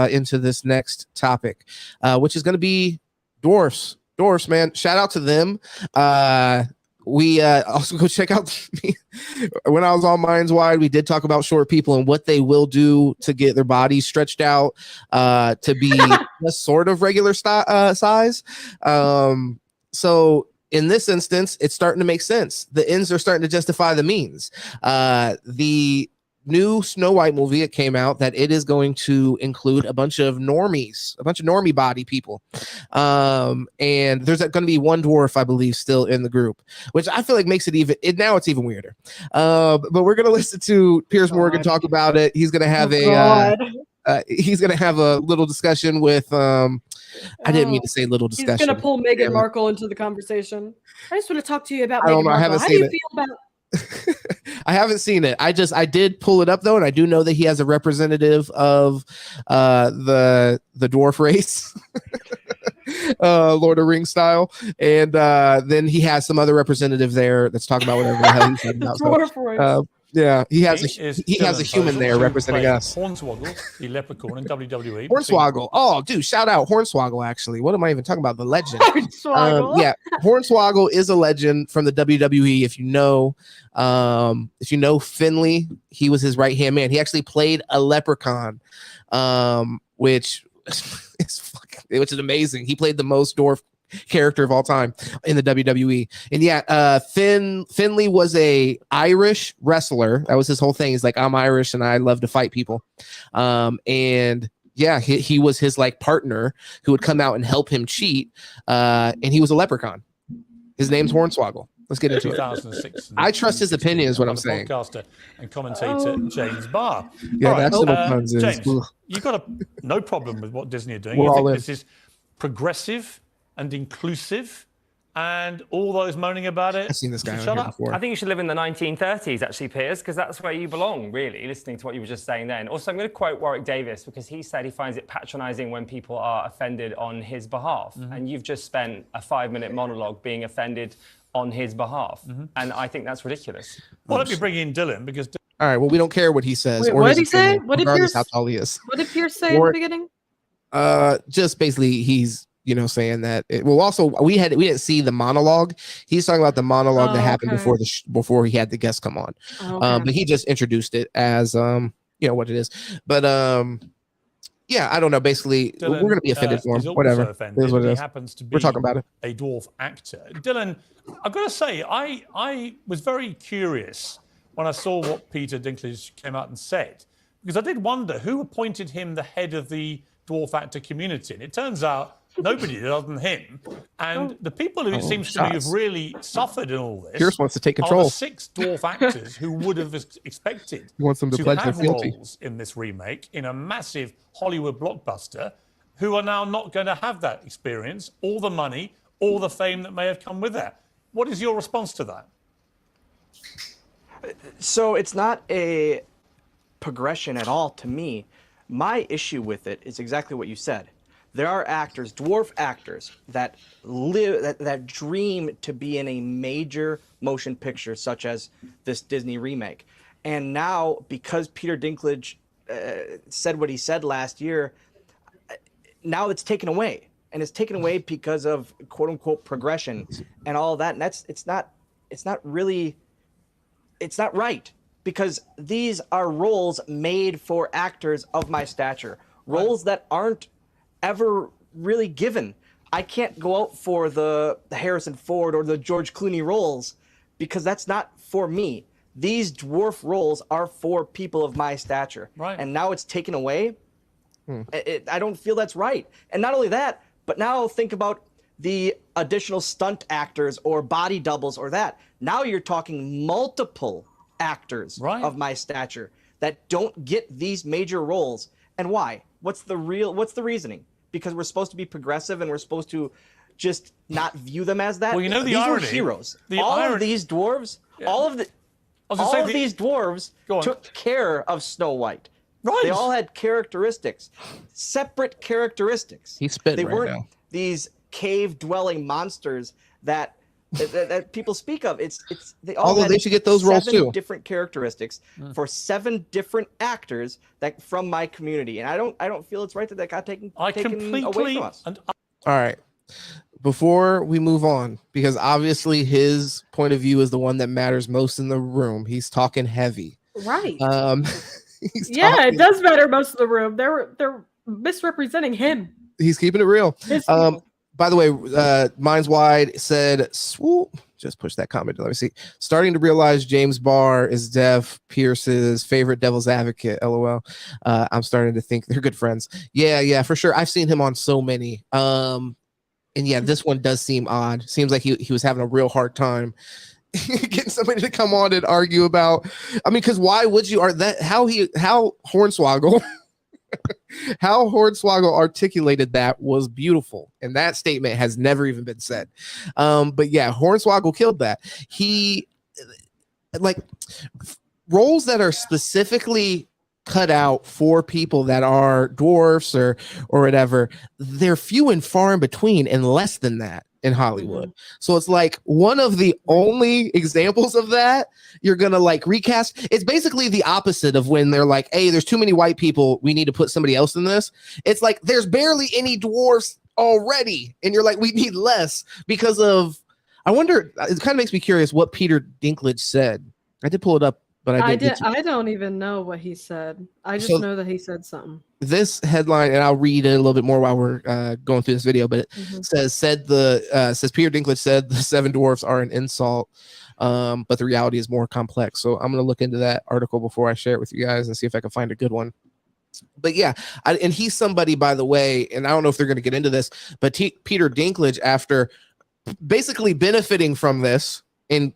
into this next topic, which is going to be Dwarfs. Dwarfs, man. Shout out to them. We also go check out when I was on Minds Wide, we did talk about short people and what they will do to get their bodies stretched out to be a sort of regular size. So in this instance, it's starting to make sense. The ends are starting to justify the means. The new Snow White movie, it came out that it is going to include a bunch of normie body people. And there's going to be one dwarf, I believe, still in the group, which I feel like makes it now it's even weirder. But we're going to listen to Piers Morgan talk about it. He's going to have a little discussion with I didn't mean to say little discussion. He's going to pull Meghan Markle into the conversation. I just want to talk to you about Meghan Markle. I haven't seen it. Feel about I haven't seen it. I did pull it up though, and I do know that he has a representative of the dwarf race, Lord of the Rings style, and then he has some other representative there that's talking about whatever the hell he's talking about. Dwarf race. Yeah, he has a human there representing us. Hornswoggle, the leprechaun in WWE. Hornswoggle. Oh, dude, shout out Hornswoggle. Actually, what am I even talking about? The legend. Hornswoggle. Yeah, Hornswoggle is a legend from the WWE. If you know Finley, he was his right hand man. He actually played a leprechaun, which is amazing. He played the most dwarf character of all time in the WWE. And yeah, Finley was a Irish wrestler. That was his whole thing. He's like, I'm Irish and I love to fight people. And yeah, he was his like partner who would come out and help him cheat. And he was a leprechaun. His name's Hornswoggle. Let's get into 2006 it. I trust his opinion is what I'm saying. Podcaster and commentator James Barr. Yeah, all that's right, puns James, you've got no problem with what Disney are doing. We're you all think in. This is progressive and inclusive, and all those moaning about it. I've seen this guy shut up. before. I think you should live in the 1930s, actually, Piers, because that's where you belong, really, listening to what you were just saying then. Also, I'm going to quote Warwick Davis, because he said he finds it patronising when people are offended on his behalf. And you've just spent a 5-minute monologue being offended on his behalf. And I think that's ridiculous. Well, let me bring in Dylan, because... All right, well, we don't care what he says. Wait, or what his did he say? opinion, What did regardless Piers- how tall he is. What did Piers say in the beginning? Just basically he's saying that we didn't see the monologue. He's talking about the monologue that happened before he had the guest come on. But he just introduced it as what it is. But Yeah, I don't know. Basically, Dylan, we're going to be offended for him. Is also Whatever. offended. It is what it He is. happens to be We're talking about it. a dwarf actor. Dylan, I've got to say, I was very curious when I saw what Peter Dinklage came out and said, because I did wonder who appointed him the head of the dwarf actor community. And it turns out nobody did other than him. And the people who it seems to me have really suffered in all this Pierce wants to take are control. the 6 dwarf actors who would have expected He wants them to pledge their have fealty. roles in this remake in a massive Hollywood blockbuster, who are now not going to have that experience, all the money, all the fame that may have come with that. What is your response to that? So it's not a progression at all to me. My issue with it is exactly what you said. There are actors, dwarf actors, that live, that dream to be in a major motion picture, such as this Disney remake. And now, because Peter Dinklage said what he said last year, now it's taken away. And it's taken away because of quote unquote progression and all that. And it's not right, because these are roles made for actors of my stature, roles that aren't ever really given. I can't go out for the Harrison Ford or the George Clooney roles, because that's not for me. These dwarf roles are for people of my stature. Right. And now it's taken away. I don't feel that's right. And not only that, but now think about the additional stunt actors or body doubles or that. Now you're talking multiple actors of my stature that don't get these major roles. And why? What's the reasoning? Because we're supposed to be progressive and we're supposed to just not view them as that. Well, you know, the these irony, were heroes. the all irony- of these dwarves, all of these dwarves took care of Snow White. Right. They all had characteristics, separate characteristics. He's spitting They right weren't now. these cave-dwelling monsters that people speak of. They all Although had they should get those roles 7 too. different characteristics for 7 different actors that from my community, and I don't feel it's right that got taken away from us. All right. Before we move on, because obviously his point of view is the one that matters most in the room. He's talking heavy. Right. He's it does matter most of the room. They're misrepresenting him. He's keeping it real. By the way, Minds Wide said, swoop, just push that comment. Let me see. Starting to realize James Barr is Dev Pierce's favorite devil's advocate. LOL. I'm starting to think they're good friends. Yeah, for sure. I've seen him on so many. And yeah, this one does seem odd. Seems like he was having a real hard time getting somebody to come on and argue about. I mean, because why would you? How Hornswoggle how Hornswoggle articulated that was beautiful, and that statement has never even been said. But yeah, Hornswoggle killed that. He like roles that are specifically cut out for people that are dwarfs or whatever, they're few and far in between, and less than that in Hollywood. So it's like one of the only examples of that you're gonna like recast. It's basically the opposite of when they're like, hey, there's too many white people, we need to put somebody else in this. It's like there's barely any dwarfs already, and you're like, we need less because of. I wonder, it kind of makes me curious what Peter Dinklage said. I did pull it up, but I don't even know what he said. I just know that he said something. This headline, and I'll read it a little bit more while we're going through this video, but it says Peter Dinklage said the 7 dwarfs are an insult, but the reality is more complex. So I'm going to look into that article before I share it with you guys and see if I can find a good one. But yeah, and he's somebody, by the way, and I don't know if they're going to get into this, but Peter Dinklage, after basically benefiting from this in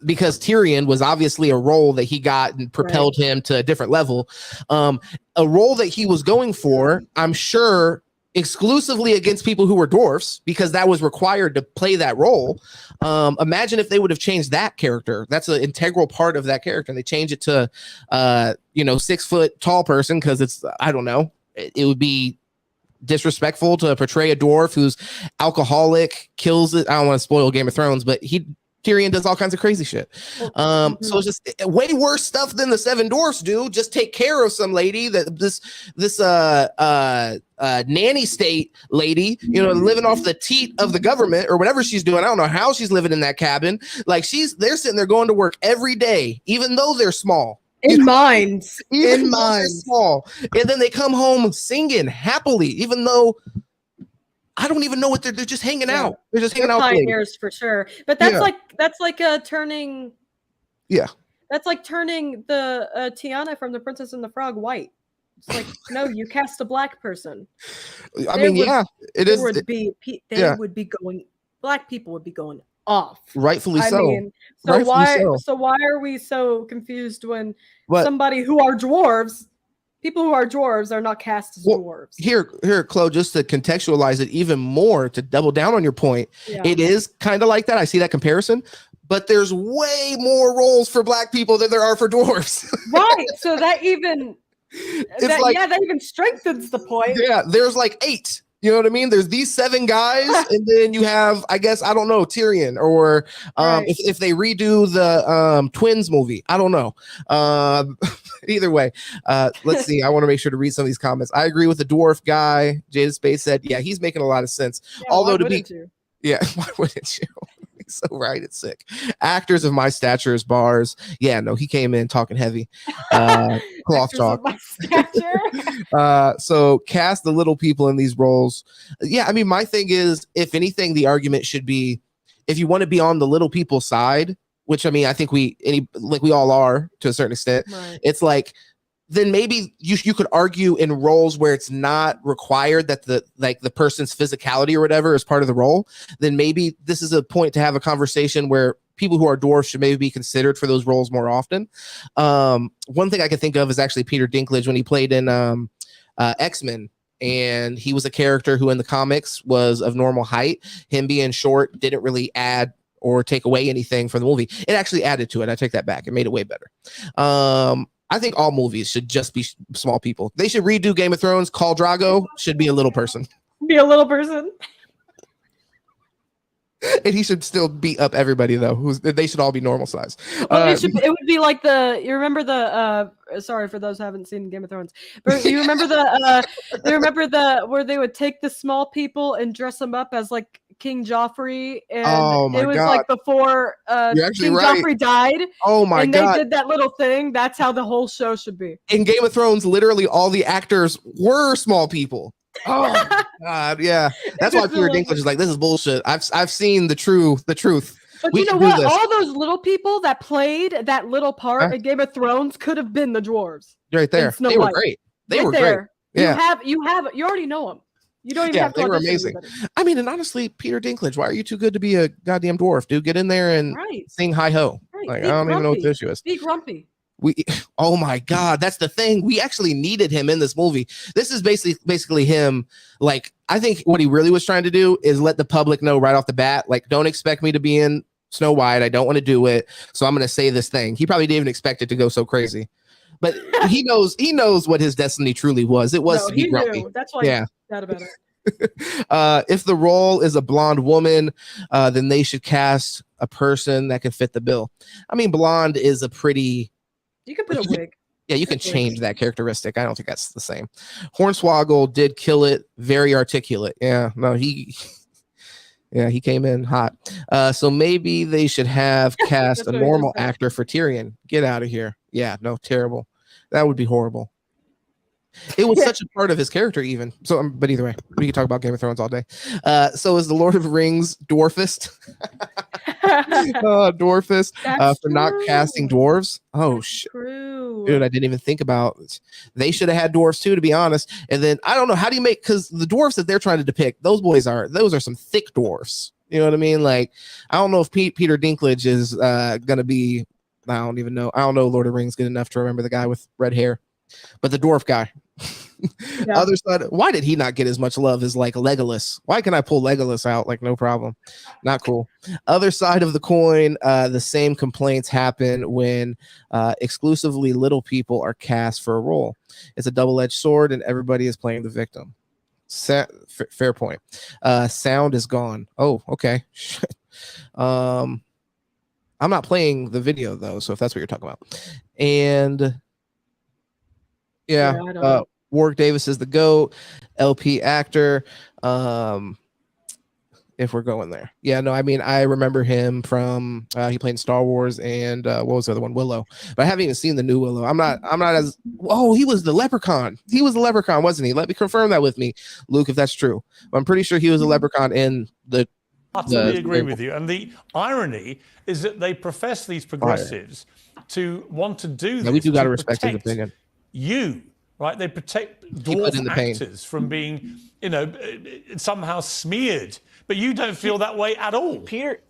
because Tyrion was obviously a role that he got and propelled him to a different level. A role that he was going for, I'm sure, exclusively against people who were dwarfs, because that was required to play that role. Imagine if they would have changed that character. That's an integral part of that character. And they change it to, 6 foot tall person, because it's, I don't know, it would be disrespectful to portray a dwarf who's alcoholic, kills it. I don't want to spoil Game of Thrones, but Tyrion does all kinds of crazy shit. So it's just way worse stuff than the 7 dwarfs do. Just take care of some lady that this nanny state lady, living off the teat of the government or whatever she's doing. I don't know how she's living in that cabin. Like they're sitting there going to work every day, even though they're small. In minds. Even In though they're minds. small. And then they come home singing happily, even though I don't even know what they're just hanging out. They're just hanging out. Pioneers for sure. But that's like turning. Yeah. That's like turning the Tiana from The Princess and the Frog white. It's like, no, you cast a black person. I mean, it is. Black people would be going off. Rightfully so. I mean, so why are we so confused when somebody who are dwarves, people who are dwarves are not cast as dwarves? Here, Chloe, just to contextualize it even more, to double down on your point, it is kind of like that. I see that comparison. But there's way more roles for black people than there are for dwarves. Right. So that even that even strengthens the point. Yeah, there's like 8. You know what I mean? There's these 7 guys, and then you have, I guess, I don't know, Tyrion, or if they redo the Twins movie, I don't know. Either way, let's see. I want to make sure to read some of these comments. I agree with the dwarf guy. Jada Space said, yeah, he's making a lot of sense. Although why wouldn't you? So right, it's sick. Actors of my stature as bars. Yeah, no, he came in talking heavy. Cloth talk. So cast the little people in these roles. Yeah, I mean, my thing is, if anything, the argument should be, if you want to be on the little people side, which I mean, I think we all are to a certain extent. Right. It's like, then maybe you could argue in roles where it's not required that the person's physicality or whatever is part of the role. Then maybe this is a point to have a conversation where people who are dwarfs should maybe be considered for those roles more often. One thing I can think of is actually Peter Dinklage when he played in X-Men. And he was a character who in the comics was of normal height. Him being short didn't really add or take away anything from the movie. It actually added to it. I take that back. It made it way better. I think all movies should just be small people. They should redo Game of Thrones. Khal Drogo should be a little person. Be a little person. And he should still beat up everybody though. They should all be normal size. It would be like you remember the sorry for those who haven't seen Game of Thrones, but you remember where they would take the small people and dress them up as like King Joffrey, and it was like before King Joffrey died. Oh my God. And they did that little thing. That's how the whole show should be. In Game of Thrones, literally all the actors were small people. Oh God, yeah. That's why Peter Dinklage is like, this is bullshit. I've seen the truth. But you know what? All those little people that played that little part in Game of Thrones could have been the dwarves. Right there. They were great. They were great. Yeah. You already know them. You don't even have to. They were amazing. Anybody. I mean, and honestly, Peter Dinklage, why are you too good to be a goddamn dwarf, dude? Get in there and sing hi ho. Right. Like, I don't even know what the issue is. Be grumpy. Oh my God, that's the thing. We actually needed him in this movie. This is basically him. Like, I think what he really was trying to do is let the public know right off the bat, like, don't expect me to be in Snow White. I don't want to do it. So I'm going to say this thing. He probably didn't even expect it to go so crazy, but he knows what his destiny truly was. It was to be grumpy. Knew. That's why he said about it. If the role is a blonde woman, then they should cast a person that can fit the bill. I mean, blonde is a pretty. You can put a wig. Yeah, you can change that characteristic. I don't think that's the same. Hornswoggle did kill it. Very articulate. Yeah, no, he came in hot. So maybe they should have cast a normal actor for Tyrion. Get out of here. Yeah, no, terrible. That would be horrible. It was such a part of his character, even. So, but either way, we can talk about Game of Thrones all day. So, is the Lord of the Rings dwarfist? Dwarfist for not casting dwarves. Oh shit, dude! I didn't even think about it. They should have had dwarves too, to be honest. And then I don't know how do you make, because the dwarves that they're trying to depict, those are some thick dwarfs. You know what I mean? Like, I don't know if Peter Dinklage is gonna be. I don't even know. I don't know Lord of the Rings good enough to remember the guy with red hair, but the dwarf guy. Other side, why did he not get as much love as like Legolas? Why can I pull Legolas out like no problem? Not cool. Other side of the coin, the same complaints happen when exclusively little people are cast for a role. It's a double-edged sword and everybody is playing the victim. Fair point. Sound is gone. Oh, okay. I'm not playing the video though, so if that's what you're talking about. And Warwick Davis is the GOAT, LP actor. if we're going there. Yeah, no, I mean, I remember him from he played in Star Wars and what was the other one, Willow, but I haven't even seen the new Willow. I'm not as he was the Leprechaun. He was the Leprechaun, wasn't he? Let me confirm that with me, Luke, if that's true. But I'm pretty sure he was a Leprechaun in the utterly agree with you. And the irony is that they profess, these progressives, to want to do this. We do got to respect his opinion. You, right? They protect dwarf actors from being, somehow smeared. But you don't feel that way at all. Peter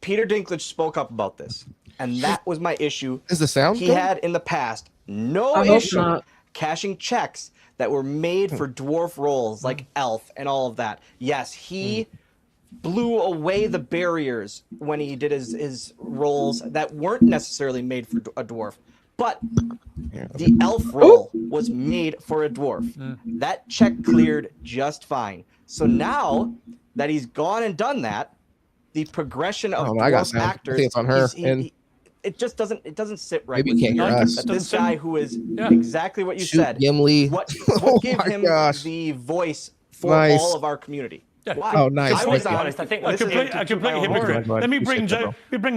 Dinklage spoke up about this, and that was my issue. Is the sound he good? had in the past no issue cashing checks that were made for dwarf roles like Elf and all of that. Yes, he blew away the barriers when he did his roles that weren't necessarily made for a dwarf. But the Elf role was made for a dwarf. That check cleared just fine. So now that he's gone and done that, the progression of dwarf actors, I think it's on her. it just doesn't sit right. Maybe you can't hear us. This guy who is exactly what you said. Gimli. What gave him the voice for all of our community? Why? Oh, nice. I was honest. I think a complete hypocrite. Let me bring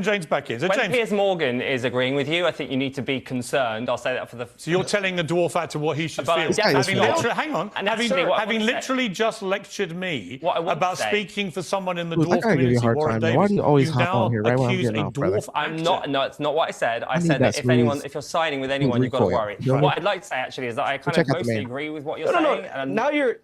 James back in. So when James, Piers Morgan is agreeing with you, I think you need to be concerned. I'll say that for the. So you're telling a dwarf actor what he should feel. Hang on. Having literally just lectured me about speaking for someone in the dwarf community. Warren Davis, why do you always hop now on here right when I'm accuse getting a off, brother? dwarf I'm not. No, it's not what I said. I said that if you're siding with anyone, you've got to worry. What I'd like to say actually is that I kind of mostly agree with what you're saying. And now you're.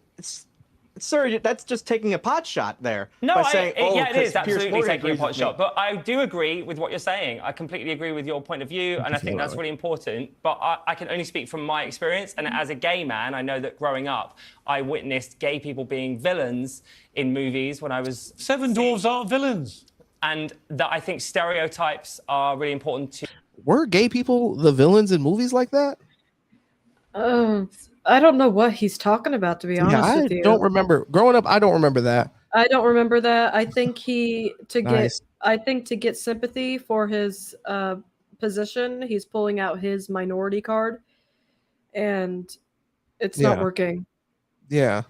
Sir, that's just taking a pot shot there. No, it is absolutely taking a pot shot. But I do agree with what you're saying. I completely agree with your point of view, and I think that's really important. But I can only speak from my experience. And as a gay man, I know that growing up, I witnessed gay people being villains in movies when I was... Seven dwarves aren't villains. And that I think stereotypes are really important to... Were gay people the villains in movies like that? I don't know what he's talking about, to be honest with you. I don't remember. Growing up, I don't remember that. I don't remember that. I think to get sympathy for his position, he's pulling out his minority card, and it's not working. Yeah,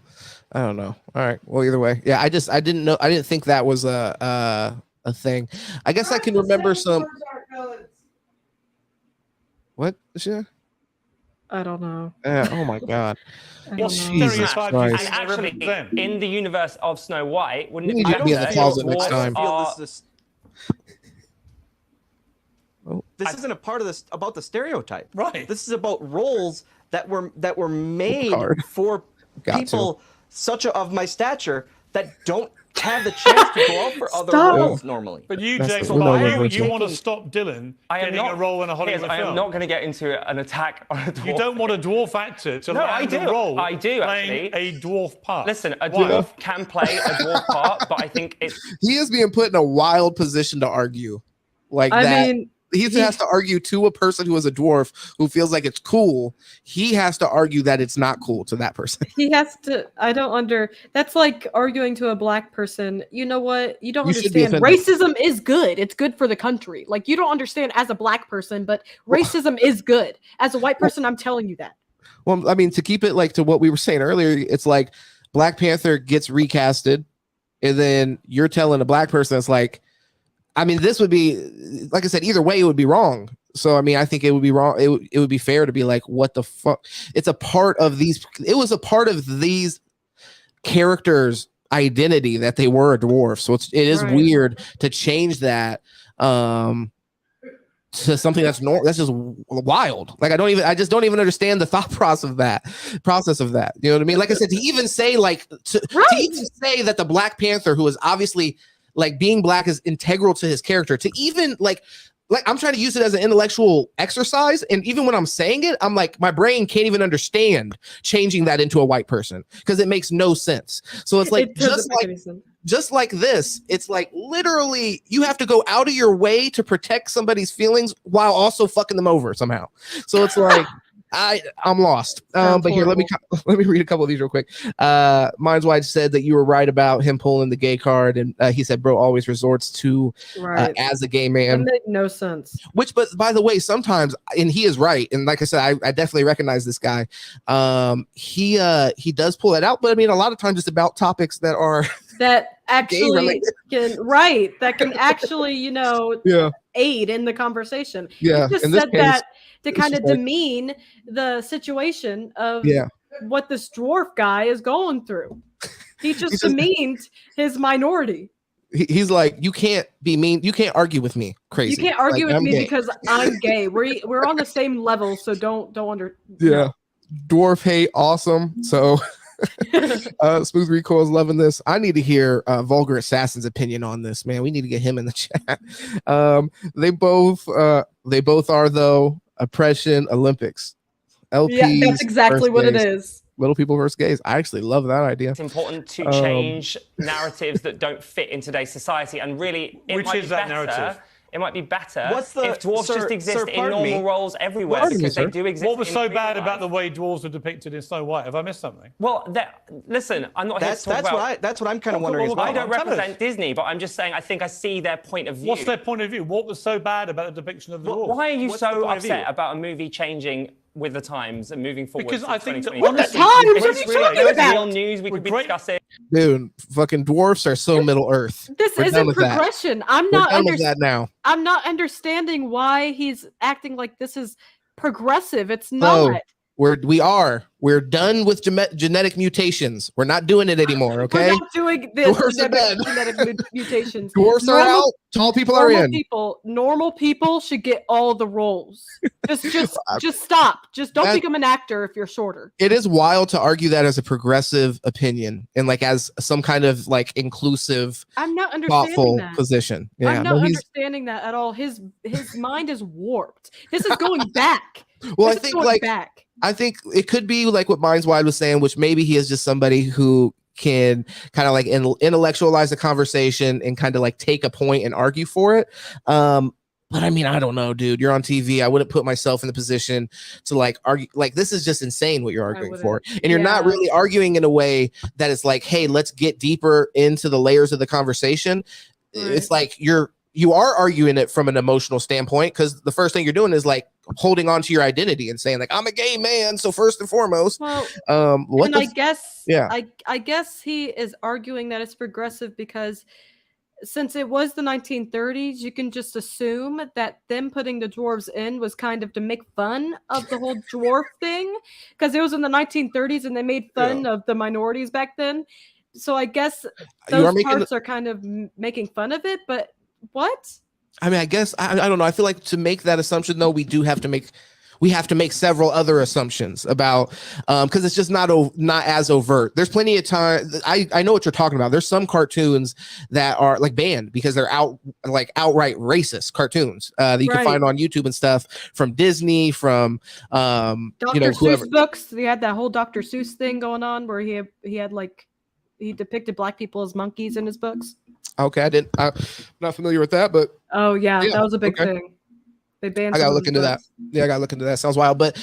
I don't know. All right. Well, either way, yeah. I didn't know. I didn't think that was a thing. I guess I can remember some. What? I don't know. Oh my God. Jesus Christ. And actually, in the universe of Snow White, wouldn't it be in the closet next time? This isn't a part of this about the stereotype. Right. This is about roles that were made for people such of my stature that don't have the chance to go out for other roles normally. But you, James, you want to stop Dylan getting a role in a Hollywood film. I am not going to get into an attack on a dwarf. You don't want a dwarf actor to land a role playing a dwarf part. Listen, a dwarf can play a dwarf part, but I think it's... He is being put in a wild position to argue like that. I mean, he has to argue to a person who is a dwarf who feels like it's cool. He has to argue that it's not cool to that person. He has to. That's like arguing to a black person. You know what? You don't understand. Racism is good. It's good for the country. Like, you don't understand as a black person, but racism is good. As a white person, I'm telling you that. Well, I mean, to keep it like to what we were saying earlier, it's like Black Panther gets recasted, and then you're telling a black person it's like, I mean, this would be, like I said, either way, it would be wrong. So, I mean, I think it would be wrong. It would be fair to be like, what the fuck? It's a part of these. It was a part of these characters' identity that they were a dwarf. So it is weird to change that to something that's just wild. Like, I just don't even understand the thought process of that. You know what I mean? Like I said, to even say to even say that the Black Panther, who is obviously like being black is integral to his character, to even like I'm trying to use it as an intellectual exercise. And even when I'm saying it, I'm like, my brain can't even understand changing that into a white person because it makes no sense. So it's like, just like this, it's like literally you have to go out of your way to protect somebody's feelings while also fucking them over somehow. So it's like, I'm lost. But here, let me read a couple of these real quick. Minds Wide said that you were right about him pulling the gay card, and he said bro always resorts to as a gay man. That made no sense. Which, but by the way, sometimes, and he is right, and like I said, I definitely recognize this guy. He does pull it out, but I mean, a lot of times it's about topics that are that actually can actually, aid in the conversation. Yeah. He just In this said case, that to it's kind of just like- demean the situation of Yeah. what this dwarf guy is going through. He just demeaned his minority. He's like, you can't be mean. You can't argue with me. Crazy. You can't argue Like, with I'm me gay. because I'm gay. We're on the same level, so don't Yeah. Dwarf hate, awesome. So Smooth Recoil's loving this. I need to hear Vulgar Assassin's opinion on this, man. We need to get him in the chat. They both are though oppression Olympics. LPs Yeah, that's exactly what it is. Little people versus gays. I actually love that idea. It's important to change narratives that don't fit in today's society, and really, Which is that narrative? It might be better if dwarfs just exist in normal roles everywhere, because they do exist. What was in so real bad life. about the way dwarves were depicted in Snow White? Have I missed something? Well, listen, I'm not here to talk about... That's what I'm kind of wondering. Well, as well. I don't represent Disney, but I'm just saying I think I see their point of view. What's their point of view? What was so bad about the depiction of the dwarves? Why are you What's the so point of view? upset about a movie changing with the times and moving forward? Because I think that honestly, what are you talking about? real news we could be discussing. Dude, fucking dwarfs are so Middle Earth. This We're done isn't with that. progression. I'm We're not done with that now. I'm not understanding why he's acting like this is progressive. It's not. No, we're done with genetic mutations. We're not doing it anymore. Okay. We're not doing Dwarfs are this dead. genetic mutations. Dwarfs are out. Tall people are in. Normal people should get all the roles. Just stop. Just don't become an actor if you're shorter. It is wild to argue that as a progressive opinion and like as some kind of like inclusive, I'm not understanding thoughtful that. position. Yeah, I'm not understanding that at all. His mind is warped. This is going back. Well, This is going back. I think it could be like what Minds Wide was saying, which maybe he is just somebody who can kind of like intellectualize the conversation and kind of like take a point and argue for it. But I mean, I don't know, dude. You're on TV. I wouldn't put myself in the position to like argue. Like, this is just insane what you're arguing for. And you're not really arguing in a way that is like, hey, let's get deeper into the layers of the conversation. Right. It's like you are arguing it from an emotional standpoint, because the first thing you're doing is like holding on to your identity and saying like, I'm a gay man. So first and foremost, I guess he is arguing that it's progressive because since it was the 1930s, you can just assume that them putting the dwarves in was kind of to make fun of the whole dwarf thing, because it was in the 1930s and they made fun of the minorities back then. So I guess those parts are kind of making fun of it, but what? I mean, I guess I don't know. I feel like to make that assumption, though, we have to make several other assumptions about because it's just not as overt. There's plenty of time. I know what you're talking about. There's some cartoons that are like banned because they're outright racist cartoons that you can find on YouTube and stuff from Disney, from Dr. Seuss books. They had that whole Dr. Seuss thing going on where he depicted black people as monkeys in his books. Okay, I'm not familiar with that, but yeah, that was a big thing. They banned. I gotta look into that. Yeah, I gotta look into that. Sounds wild, but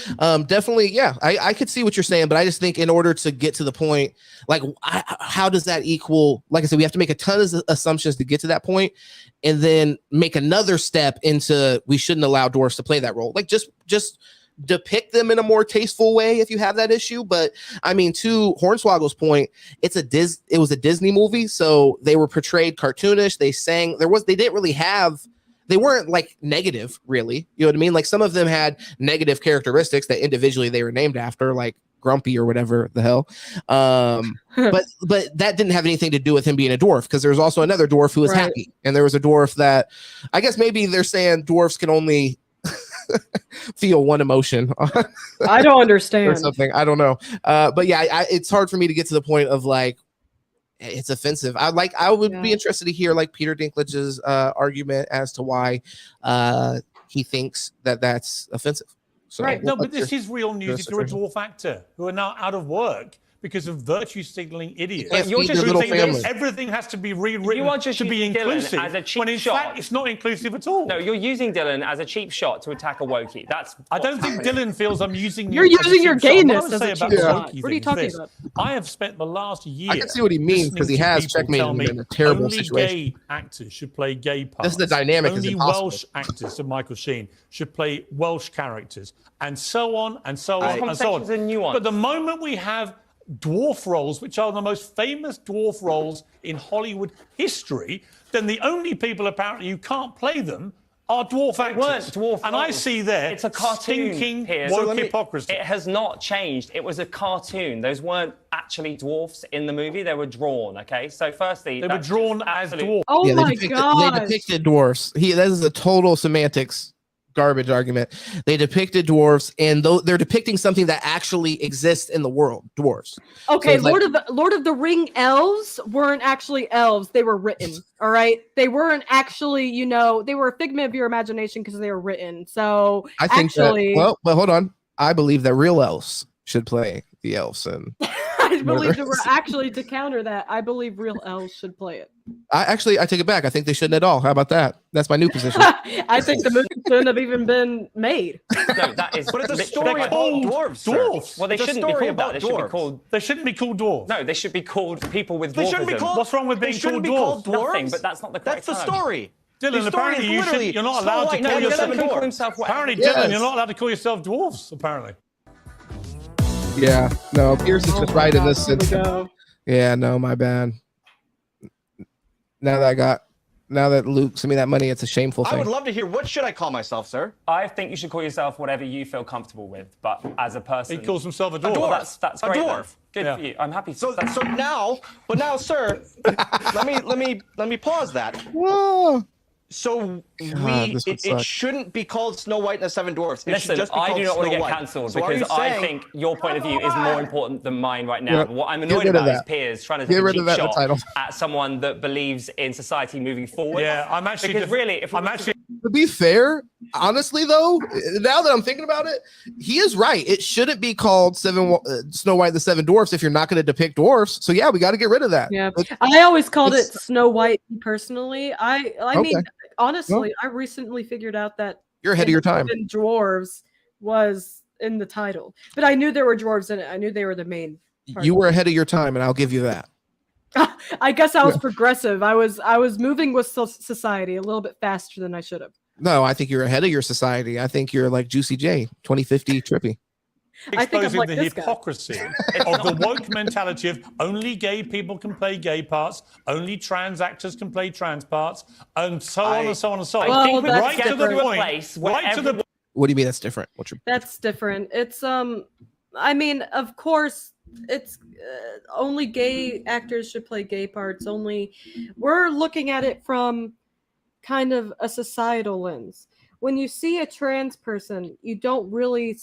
definitely, yeah, I could see what you're saying, but I just think in order to get to the point, like, how does that equal? Like I said, we have to make a ton of assumptions to get to that point, and then make another step into we shouldn't allow dwarfs to play that role. Like just depict them in a more tasteful way if you have that issue. But I mean, to Hornswoggle's point, it was a Disney movie, so they were portrayed cartoonish. They sang. They weren't like negative, really. You know what I mean? Like some of them had negative characteristics that individually they were named after, like Grumpy or whatever the hell. But that didn't have anything to do with him being a dwarf, because there was also another dwarf who was happy, and there was a dwarf that I guess maybe they're saying dwarfs can only feel one emotion. I don't understand or something. I don't know. But yeah, it's hard for me to get to the point of like it's offensive. I would be interested to hear like Peter Dinklage's argument as to why he thinks that that's offensive. So, right. No, but this is real news. If you're a dwarf actor who are now out of work because of virtue signaling idiots. You're just saying that everything has to be rewritten to be inclusive. As a cheap when in shot. fact, it's not inclusive at all. No, you're using Dylan as a cheap shot to attack a wokie. I don't think Dylan feels I'm using You're using your gayness as a cheap shot. What are you talking about? I have spent the last year. I can see what he means, because he has checkmated him in a terrible situation. Only gay actors should play gay parts. This is the dynamic. Only Welsh actors, and Michael Sheen, should play Welsh characters, and so on and so on and so on. But the moment we have dwarf roles, which are the most famous dwarf roles in Hollywood history, then the only people apparently who can't play them are dwarf actors. Weren't dwarf and I roles. see there It's a cartoon, stinking Piers. woke hypocrisy. It has not changed. It was a cartoon. Those weren't actually dwarfs in the movie. They were drawn, okay? So firstly... They were drawn as dwarfs. Oh Yeah, my they god! depicted dwarfs. That is a total semantics garbage argument. They depicted dwarfs, and they're depicting something that actually exists in the world. Dwarfs. Okay, So it's Lord of the Ring elves weren't actually elves. They were written. All right, they weren't actually. They were a figment of your imagination because they were written. So I think actually, but hold on. I believe that real elves should play the elves, and I believe that we're actually to counter that. I believe real elves should play it. I take it back. I think they shouldn't at all. How about that? That's my new position. I think the movie shouldn't have even been made. No, that is... But it's a literally story like about dwarves. Dwarfs. Well, they It's a shouldn't be story called that. about They should be dwarves. called... They shouldn't be called dwarfs. No, they should be called people with They shouldn't be dwarfism. called. What's wrong with They being shouldn't called be dwarves? called dwarves. Nothing, but that's not the correct That's the term. story. Dylan, The story apparently is literally you're not Snow allowed to White call and the yourself Seven Call Dwarfs. himself Apparently, Yes. Dylan, you're not allowed to call yourself dwarfs. Apparently. Yeah, no, Pierce is just right in this Here we sense. go. Yeah, no, my bad. Now that Luke sent me that money, it's a shameful I thing. would love to hear, what should I call myself, sir? I think you should call yourself whatever you feel comfortable with, but as a person... He calls himself a A dwarf. dwarf. That's A great. then. dwarf. Good Yeah. for you. I'm happy. So now, sir, let me pause that. Whoa. So God, this would it suck. shouldn't be called Snow White and the Seven Dwarfs. It should Listen, just be I called do not want to Snow get White. cancelled So are because you I saying- think your point of view is more important than mine right now. Yeah. What I'm Get annoyed rid of about is that. Piers trying to Get take a rid of cheap that in the shot title. at someone that believes in society moving forward. Yeah, I'm actually. Because really, if we I'm were to actually. To be fair, honestly though, now that I'm thinking about it, he is right. It shouldn't be called Snow White and the Seven Dwarfs if you're not going to depict dwarfs. So yeah, we got to get rid of that. Yeah, I always called it it's- Snow White personally. I mean, Okay. honestly, I recently figured out that You're ahead of your time. even dwarves was in the title, but I knew there were dwarves in it. I knew they were the main. part. You were ahead of your time, and I'll give you that. I guess I was progressive. I was moving with society a little bit faster than I should have. No, I think you're ahead of your society. I think you're like Juicy J, 2050 trippy. I think I'm Exposing like the this guy. hypocrisy of the woke mentality of only gay people can play gay parts, only trans actors can play trans parts, and so on and so on and so on. I think Well, that's right to the different. point. Place where Right to the What do you mean that's different? What's your That's different. It's I mean, of course, it's only gay actors should play gay parts. We're looking at it from kind of a societal lens. When you see a trans person, you don't really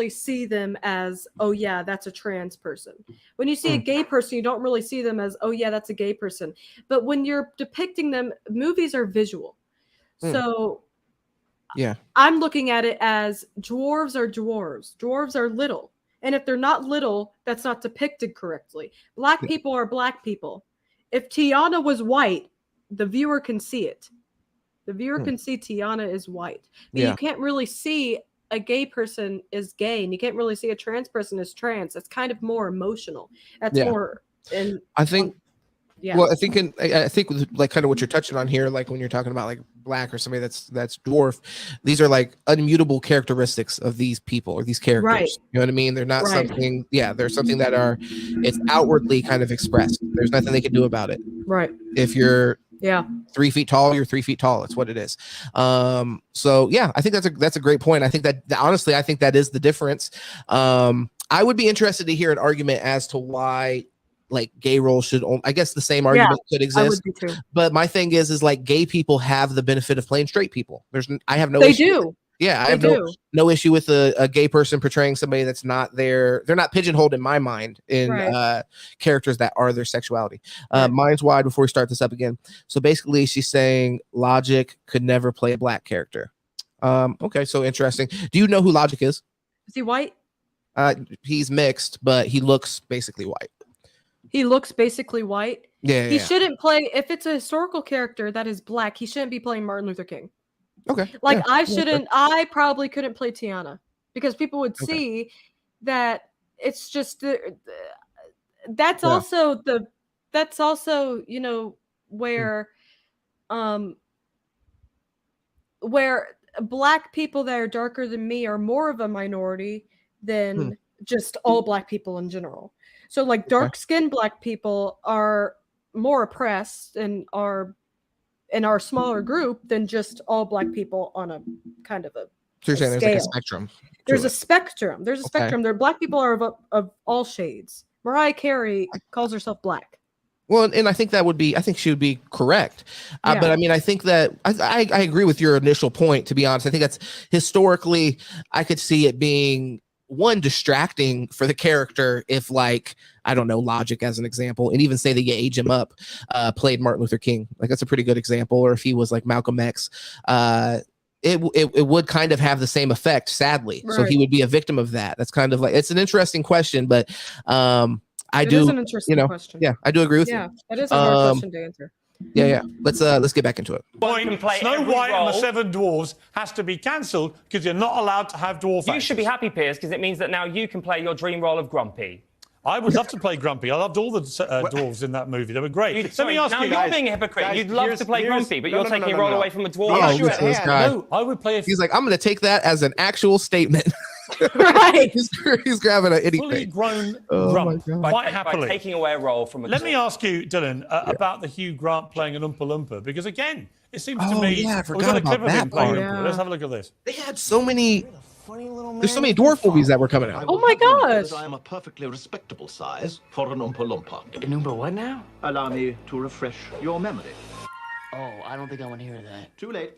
see them as, oh yeah, that's a trans person. When you see a gay person, you don't really see them as, oh yeah, that's a gay person. But when you're depicting them, movies are visual. So Yeah. I'm looking at it as dwarves are dwarves. Dwarves are little. And if they're not little, that's not depicted correctly. Black people are black people. If Tiana was white, the viewer can see it. The viewer can see Tiana is white. But you can't really see a gay person is gay, and you can't really see a trans person is trans. That's kind of more emotional. That's more I think yeah. Well, I think with, like kind of what you're touching on here, like when you're talking about like black or somebody that's dwarf, these are like unmutable characteristics of these people or these characters. Right. You know what I mean? They're not something. Yeah, they're something that it's outwardly kind of expressed. There's nothing they can do about it. Right. If you're 3 feet tall, you're 3 feet tall. It's what it is. So yeah, I think that's a great point. I think that honestly, I think that is the difference. I would be interested to hear an argument as to why like gay roles should only, I guess the same argument could exist. I would be too. But my thing is like gay people have the benefit of playing straight people. I have no They issue. do. Yeah, I have no issue with a gay person portraying somebody that's not their. They're not pigeonholed in my mind in characters that are their sexuality. Mind's wide before we start this up again. So basically, she's saying Logic could never play a black character. Okay, so interesting. Do you know who Logic is? Is he white? He's mixed, but he looks basically white. He looks basically white. Yeah, He shouldn't play, if it's a historical character that is black, he shouldn't be playing Martin Luther King. Okay. Like I probably couldn't play Tiana because people would see that it's just that's also you know where where black people that are darker than me are more of a minority than just all black people in general. So like dark-skinned black people are more oppressed and are in our smaller group than just all black people on a kind of a So you're saying there's like a scale. spectrum. There's a spectrum. There's a spectrum. There, black people are of all shades. Mariah Carey calls herself black. Well, and I think I think she would be correct. But I mean, I think that I agree with your initial point, to be honest. I think that's historically, I could see it being one, distracting for the character if, like, I don't know, Logic as an example, and even say that you age him up, played Martin Luther King. Like, that's a pretty good example. Or if he was like Malcolm X, it would kind of have the same effect, sadly. Right. So he would be a victim of that. That's kind of like, it's an interesting question, but It is an interesting question. Yeah, I do agree with you. Yeah, that is a hard question to answer. Yeah. Let's get back into it. Snow White and the Seven Dwarfs has to be cancelled because you're not allowed to have dwarf actors. You should be happy, Piers, because it means that now you can play your dream role of Grumpy. I would love to play Grumpy. I loved all the dwarves in that movie. They were great. Let me ask now you. You're being a hypocrite. You'd love to play Grumpy, but you're taking a role away from a dwarf. Oh, this guy. No, I would play. He's like, I'm going to take that as an actual statement. Right. He's grabbing anything. Fully grown Grump, quite happily. By taking away a role from a Let dwarf. me ask you, Dylan, about the Hugh Grant playing an Oompa Loompa, because again, it seems to me. Yeah, I we've forgot got a about clip of him that playing part. Oompa. Let's have a look at this. They had so many. There's so many dwarf movies that were coming out. Oh my gosh. I am a perfectly respectable size for an Oompa Loompa. An Oompa what now? Allow me to refresh your memory. Oh, I don't think I want to hear that. Too late.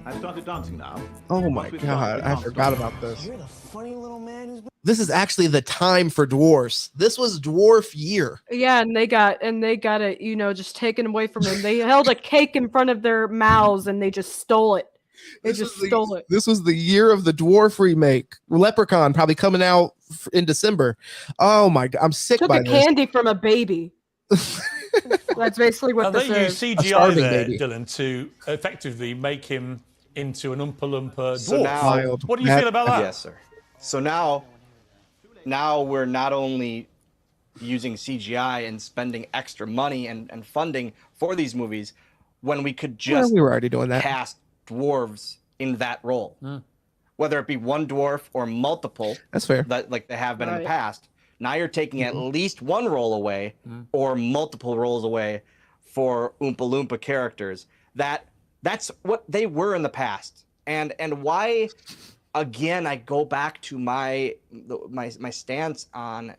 I've started dancing now. Oh my god, I forgot about this. You're the funny little man who's been... This is actually the time for dwarfs. This was dwarf year. Yeah, and they got it, just taken away from them. They held a cake in front of their mouths and they just stole it. They just stole it. This was the year of the dwarf remake. Leprechaun probably coming out in December. Oh my god, I'm sick Took by a this. candy from a baby. That's basically what Now, this they is. use A CGI starving there, baby. Dylan, to effectively make him into an Oompa Loompa dwarf. So now, what do you feel about that? Yes, sir. So now we're not only using CGI and spending extra money and funding for these movies when we could just we were already doing that. cast dwarves in that role. Whether it be one dwarf or multiple. That's fair. That like they have been in the Right. past. Now you're taking at least one role away or multiple roles away for Oompa Loompa characters. That's what they were in the past. And why, again, I go back to my stance on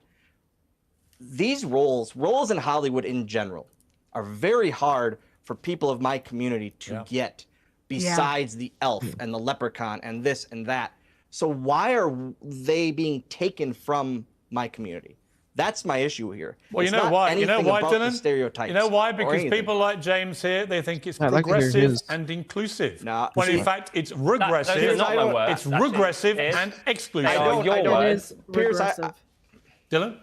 these roles in Hollywood in general are very hard for people of my community to get, besides the elf and the leprechaun and this and that. So why are they being taken from my community? That's my issue here. Well, It's you know not why? You know anything why, about the Dylan? stereotypes You know why? or Because anything. people like James here, they think it's I'd like to hear progressive his. and inclusive. No, when in see- fact it's those regressive. are not my words, It's actually. regressive It is. and exclusive. They are your I don't- words. It is Piers, regressive. Dylan?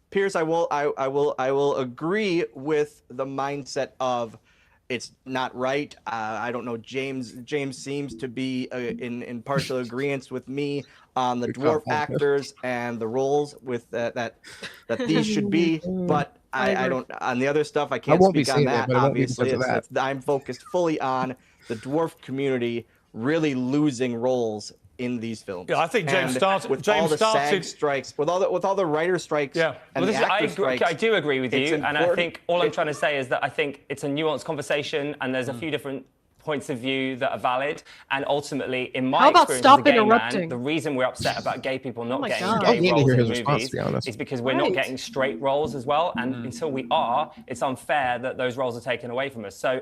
Piers, I will agree with the mindset of it's not right. I don't know. James seems to be in partial agreement with me on the dwarf actors and the roles with that these should be. But I don't on the other stuff. I can't won't be speak on seeing it, that. but it won't be Obviously, because of that. I'm focused fully on the dwarf community really losing roles in these films. Yeah, I think James And started- with James all the started- SAG strikes, with all the writer strikes, Yeah. and Well, the actor strikes. I do agree with it's you, and I important- think all I'm trying to say is that I think it's a nuanced conversation, and there's a few different points of view that are valid. And ultimately, in my How about experience stop as a gay interrupting? man, the reason we're upset about gay people not my getting God. I gay need to roles hear in his response, movies to be honest. is because we're not Right. getting straight roles as well. And until we are, it's unfair that those roles are taken away from us. So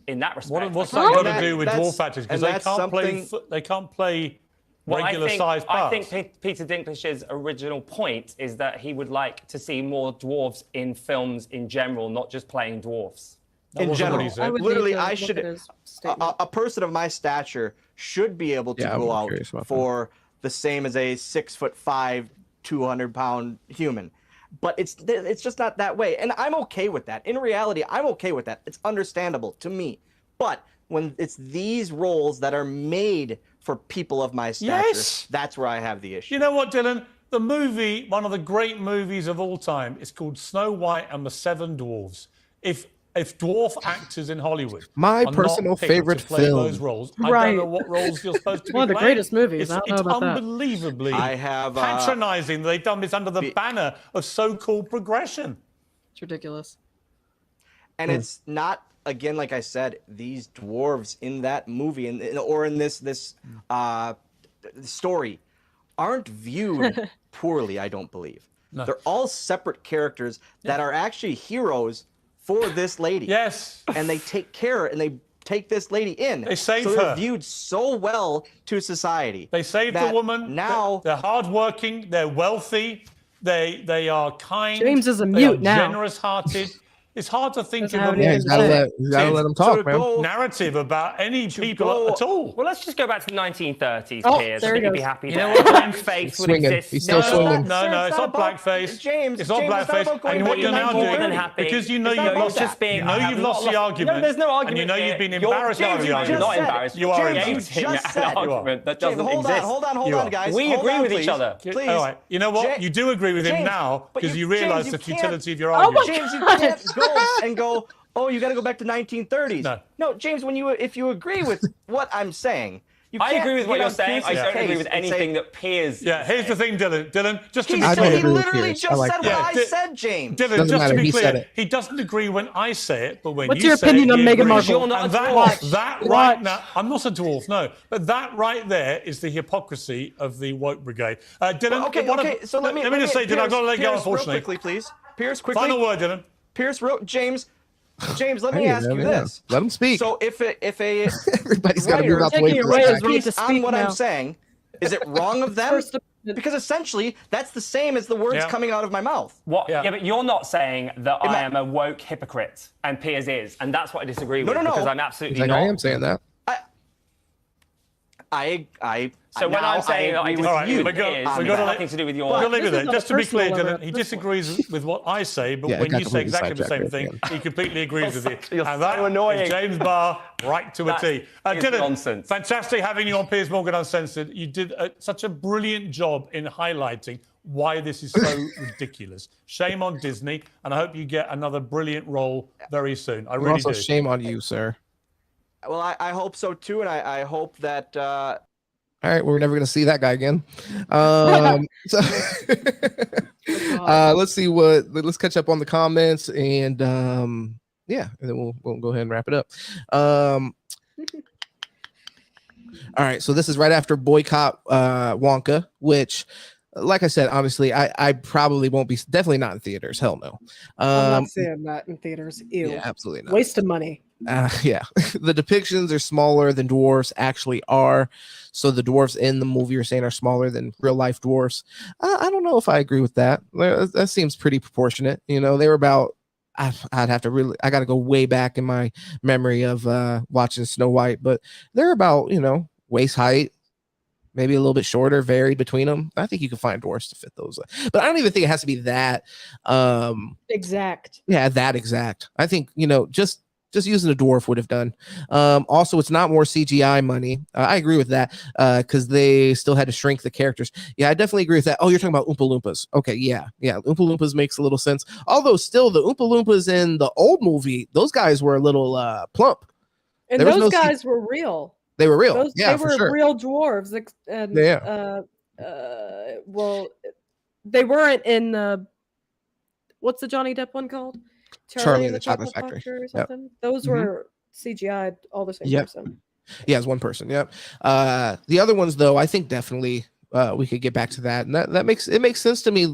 in that respect, What's I that think- got to do with That's- dwarf actors? Because and they that's can't play. something- They can't play Well, regular sized parts. I think Peter Dinklage's original point is that he would like to see more dwarves in films in general, not just playing dwarfs. That in wasn't what general, he said. I would literally, need to I look should. at his statement. A person of my stature should be able to Yeah, go I'm out curious about that. for the same as a 6'5", 200-pound human. But it's just not that way, and I'm okay with that. In reality, I'm okay with that. It's understandable to me. But when it's these roles that are made for people of my stature, Yes. that's where I have the issue. You know what, Dylan? The movie, one of the great movies of all time, is called Snow White and the Seven Dwarfs. If if dwarf actors in Hollywood My are personal not picked favorite to play film. those roles, I Right. don't know what roles you're supposed to be One of the playing. greatest movies. It's, I don't know it's about that. unbelievably I have, patronizing. They've done this under the banner of so-called progression. It's ridiculous. And it's not, again, like I said, these dwarves in that movie or in this story aren't viewed poorly, I don't believe. No. They're all separate characters that are actually heroes for this lady. Yes. And they take care and they take this lady in. They save so they're her. viewed so well to society. They saved the that woman. Now they're hardworking. They're wealthy. They are kind. James is a they mute are now. Generous-hearted. It's hard to think Doesn't of have a anything you gotta let them talk, man. narrative about any people at all. Well, let's just go back to the 1930s, Oh, Piers. I there he think you'd be goes. happy. You You know know what, what? James? Blackface He's would swinging. exist. He's still swinging. No, it's not about blackface. James, It's not James, it's not blackface. about going And back what to you're now 1930s. doing, happy. because you know It's not you've about lost, just being- you know I have you've lost not the lost- argument. No, there's no And argument you know here. you've been You're- embarrassed by James, the you argument. just not embarrassed. You are James, embarrassed. you just said You are. argument that James, doesn't hold exist. on, You are. guys. We Hold agree on, with please. each other. Please. All right. You know what? You do agree with him James, now but because you James, realise the you can't- futility of your Oh my argument. James, you can't go and go, oh, you got to go back to 1930s. No. James, if you agree with what I'm saying, you I can't agree with what get you're on saying. I Pierce's don't agree case with and say- anything that Piers. Yeah, here's the thing, Dylan. Just to be I don't clear. He agree with literally Pierce. just I like said that. what I said, James. Dylan, Doesn't just matter, to be he said clear, it. he doesn't agree when I say it, but when What's you your say opinion it, on he Meghan agrees. Markle? You're not And a that, dwarf. that right now, I'm not a dwarf, no, but that right there is the hypocrisy of the woke brigade. Dylan, Okay. So let me just say, Dylan, I've got to let go, Pierce, unfortunately. real quickly, please. Pierce, quickly. Final word, Dylan. Pierce wrote James, let me Hey, ask man, you yeah. this. Let him speak. So if a Everybody's got to move writer out the way taking for away this his guy. right to speaks on speak what now. I'm saying, is it wrong of them? First, Because essentially, that's the same as the words Yeah. coming out of my mouth. What? Yeah. Yeah, but you're not saying that Am I I- am a woke hypocrite, and Piers is, and that's what I disagree with. No. Because I'm He's absolutely like, not. I am saying that. So when I'm saying that I agree disagree with you, with Piers, we it gotta has let- nothing to do with your. We'll leave it This is there. not Just to be clear, personal Dylan, over he it. disagrees with what I say, but Yeah, it when got you say completely exactly the same sidetracked thing, he completely agrees with you. You're And so that annoying. is James Barr, right to a That T. is Dylan, nonsense. fantastic having you on Piers Morgan Uncensored. You did such a brilliant job in highlighting why this is so ridiculous. Shame on Disney, and I hope you get another brilliant role very soon. I And really also, do. shame on you, sir. Well, I hope so too, and I hope that. All right, we're never gonna see that guy again. So let's see let's catch up on the comments and yeah, and then we'll go ahead and wrap it up. All right, so this is right after Boycott Wonka, which, like I said, honestly, I probably won't be, definitely not in theaters. Hell no. I'm not seeing that in theaters. Ew. Yeah, absolutely not. Waste of money. Yeah, the depictions are smaller than dwarfs actually are. So the dwarfs in the movie are saying are smaller than real life dwarfs. I don't know if I agree with that. That seems pretty proportionate. You know, they were about. I'd have to really. I got to go way back in my memory of watching Snow White, but they're about waist height, maybe a little bit shorter, varied between them. I think you can find dwarfs to fit those, but I don't even think it has to be that exact. Yeah, that exact. I think just using a dwarf would have done. Also, it's not more CGI money. I agree with that because they still had to shrink the characters. Yeah, I definitely agree with that. Oh, you're talking about Oompa Loompas. Okay, yeah. Oompa Loompas makes a little sense. Although still, the Oompa Loompas in the old movie, those guys were a little plump. And those guys were real. They were real. Yeah, they were sure. real dwarves. And, yeah. Well, they weren't in the. What's the Johnny Depp one called? Charlie and the Chocolate Factory or something. Yep. Those were CGI'd all the same person. Yeah, it's one person. Yep. The other ones, though, I think definitely we could get back to that, and that makes sense to me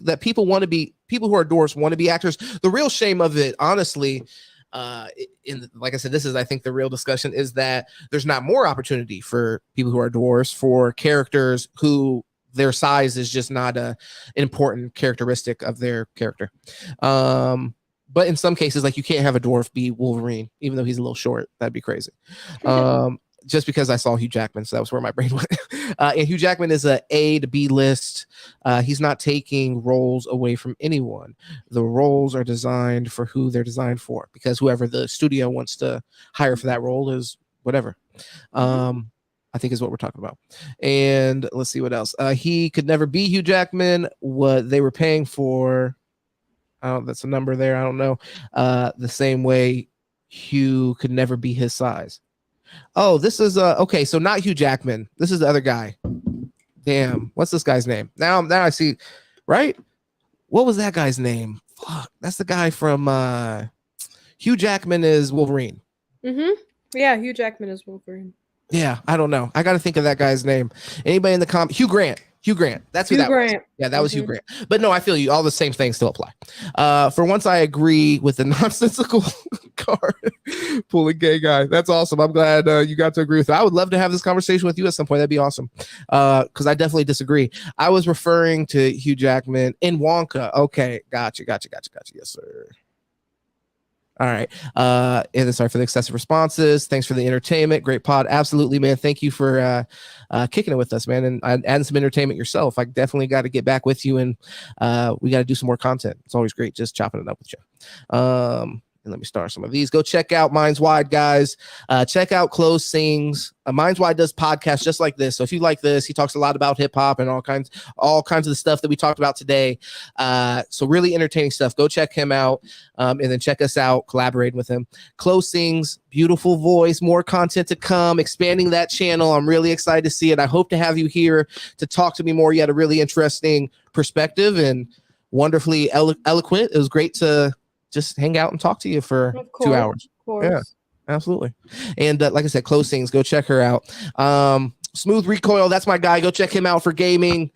that people who are dwarfs want to be actors. The real shame of it, honestly, like I said, this is, I think, the real discussion is that there's not more opportunity for people who are dwarfs for characters who their size is just not an important characteristic of their character. But in some cases, like you can't have a dwarf be Wolverine, even though he's a little short. That'd be crazy. Just because I saw Hugh Jackman, so that was where my brain went. And Hugh Jackman is a A to B list. He's not taking roles away from anyone. The roles are designed for who they're designed for, because whoever the studio wants to hire for that role is whatever. I think is what we're talking about. And let's see what else. He could never be Hugh Jackman. What they were paying for. That's a number there. I don't know. The same way Hugh could never be his size. Oh, this is okay. So not Hugh Jackman. This is the other guy. Damn, what's this guy's name? Now I see. Right? What was that guy's name? Fuck, that's the guy from Hugh Jackman is Wolverine. Mm-hmm. Yeah, Hugh Jackman is Wolverine. Yeah, I don't know. I got to think of that guy's name. Anybody in the Hugh Grant. Hugh Grant. That's who Hugh that Grant. was. Yeah, that was Hugh Grant. But no, I feel you. All the same things still apply. For once, I agree with the nonsensical card pulling gay guy. That's awesome. I'm glad you got to agree with that. I would love to have this conversation with you at some point. That'd be awesome. Because I definitely disagree. I was referring to Hugh Jackman in Wonka. Okay, gotcha. Yes, sir. All right. And then sorry for the excessive responses. Thanks for the entertainment. Great pod. Absolutely, man. Thank you for kicking it with us, man. And adding some entertainment yourself. I definitely got to get back with you, and we got to do some more content. It's always great just chopping it up with you. And let me start some of these. Go check out Minds Wide, guys. Check out Close Sings. Minds Wide does podcasts just like this. So if you like this, he talks a lot about hip hop and all kinds of the stuff that we talked about today. So really entertaining stuff. Go check him out, and then check us out. Collaborate with him. Close Sings, beautiful voice, more content to come. Expanding that channel. I'm really excited to see it. I hope to have you here to talk to me more. You had a really interesting perspective and wonderfully eloquent. It was great to just hang out and talk to you for 2 hours. Yeah, absolutely. And like I said, Close Things, go check her out. Smooth Recoil, that's my guy. Go check him out for gaming.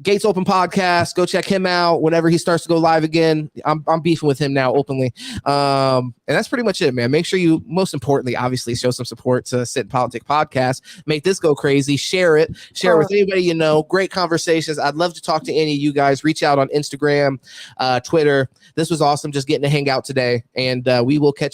Gates Open Podcast, go check him out whenever he starts to go live again. I'm beefing with him now openly. And that's pretty much it, man. Make sure you, most importantly, obviously show some support to Sit in Politics Podcast. Make this go crazy. Share it with anybody you know. Great conversations. I'd love to talk to any of you guys. Reach out on Instagram, Twitter. This was awesome just getting to hang out today, and we will catch you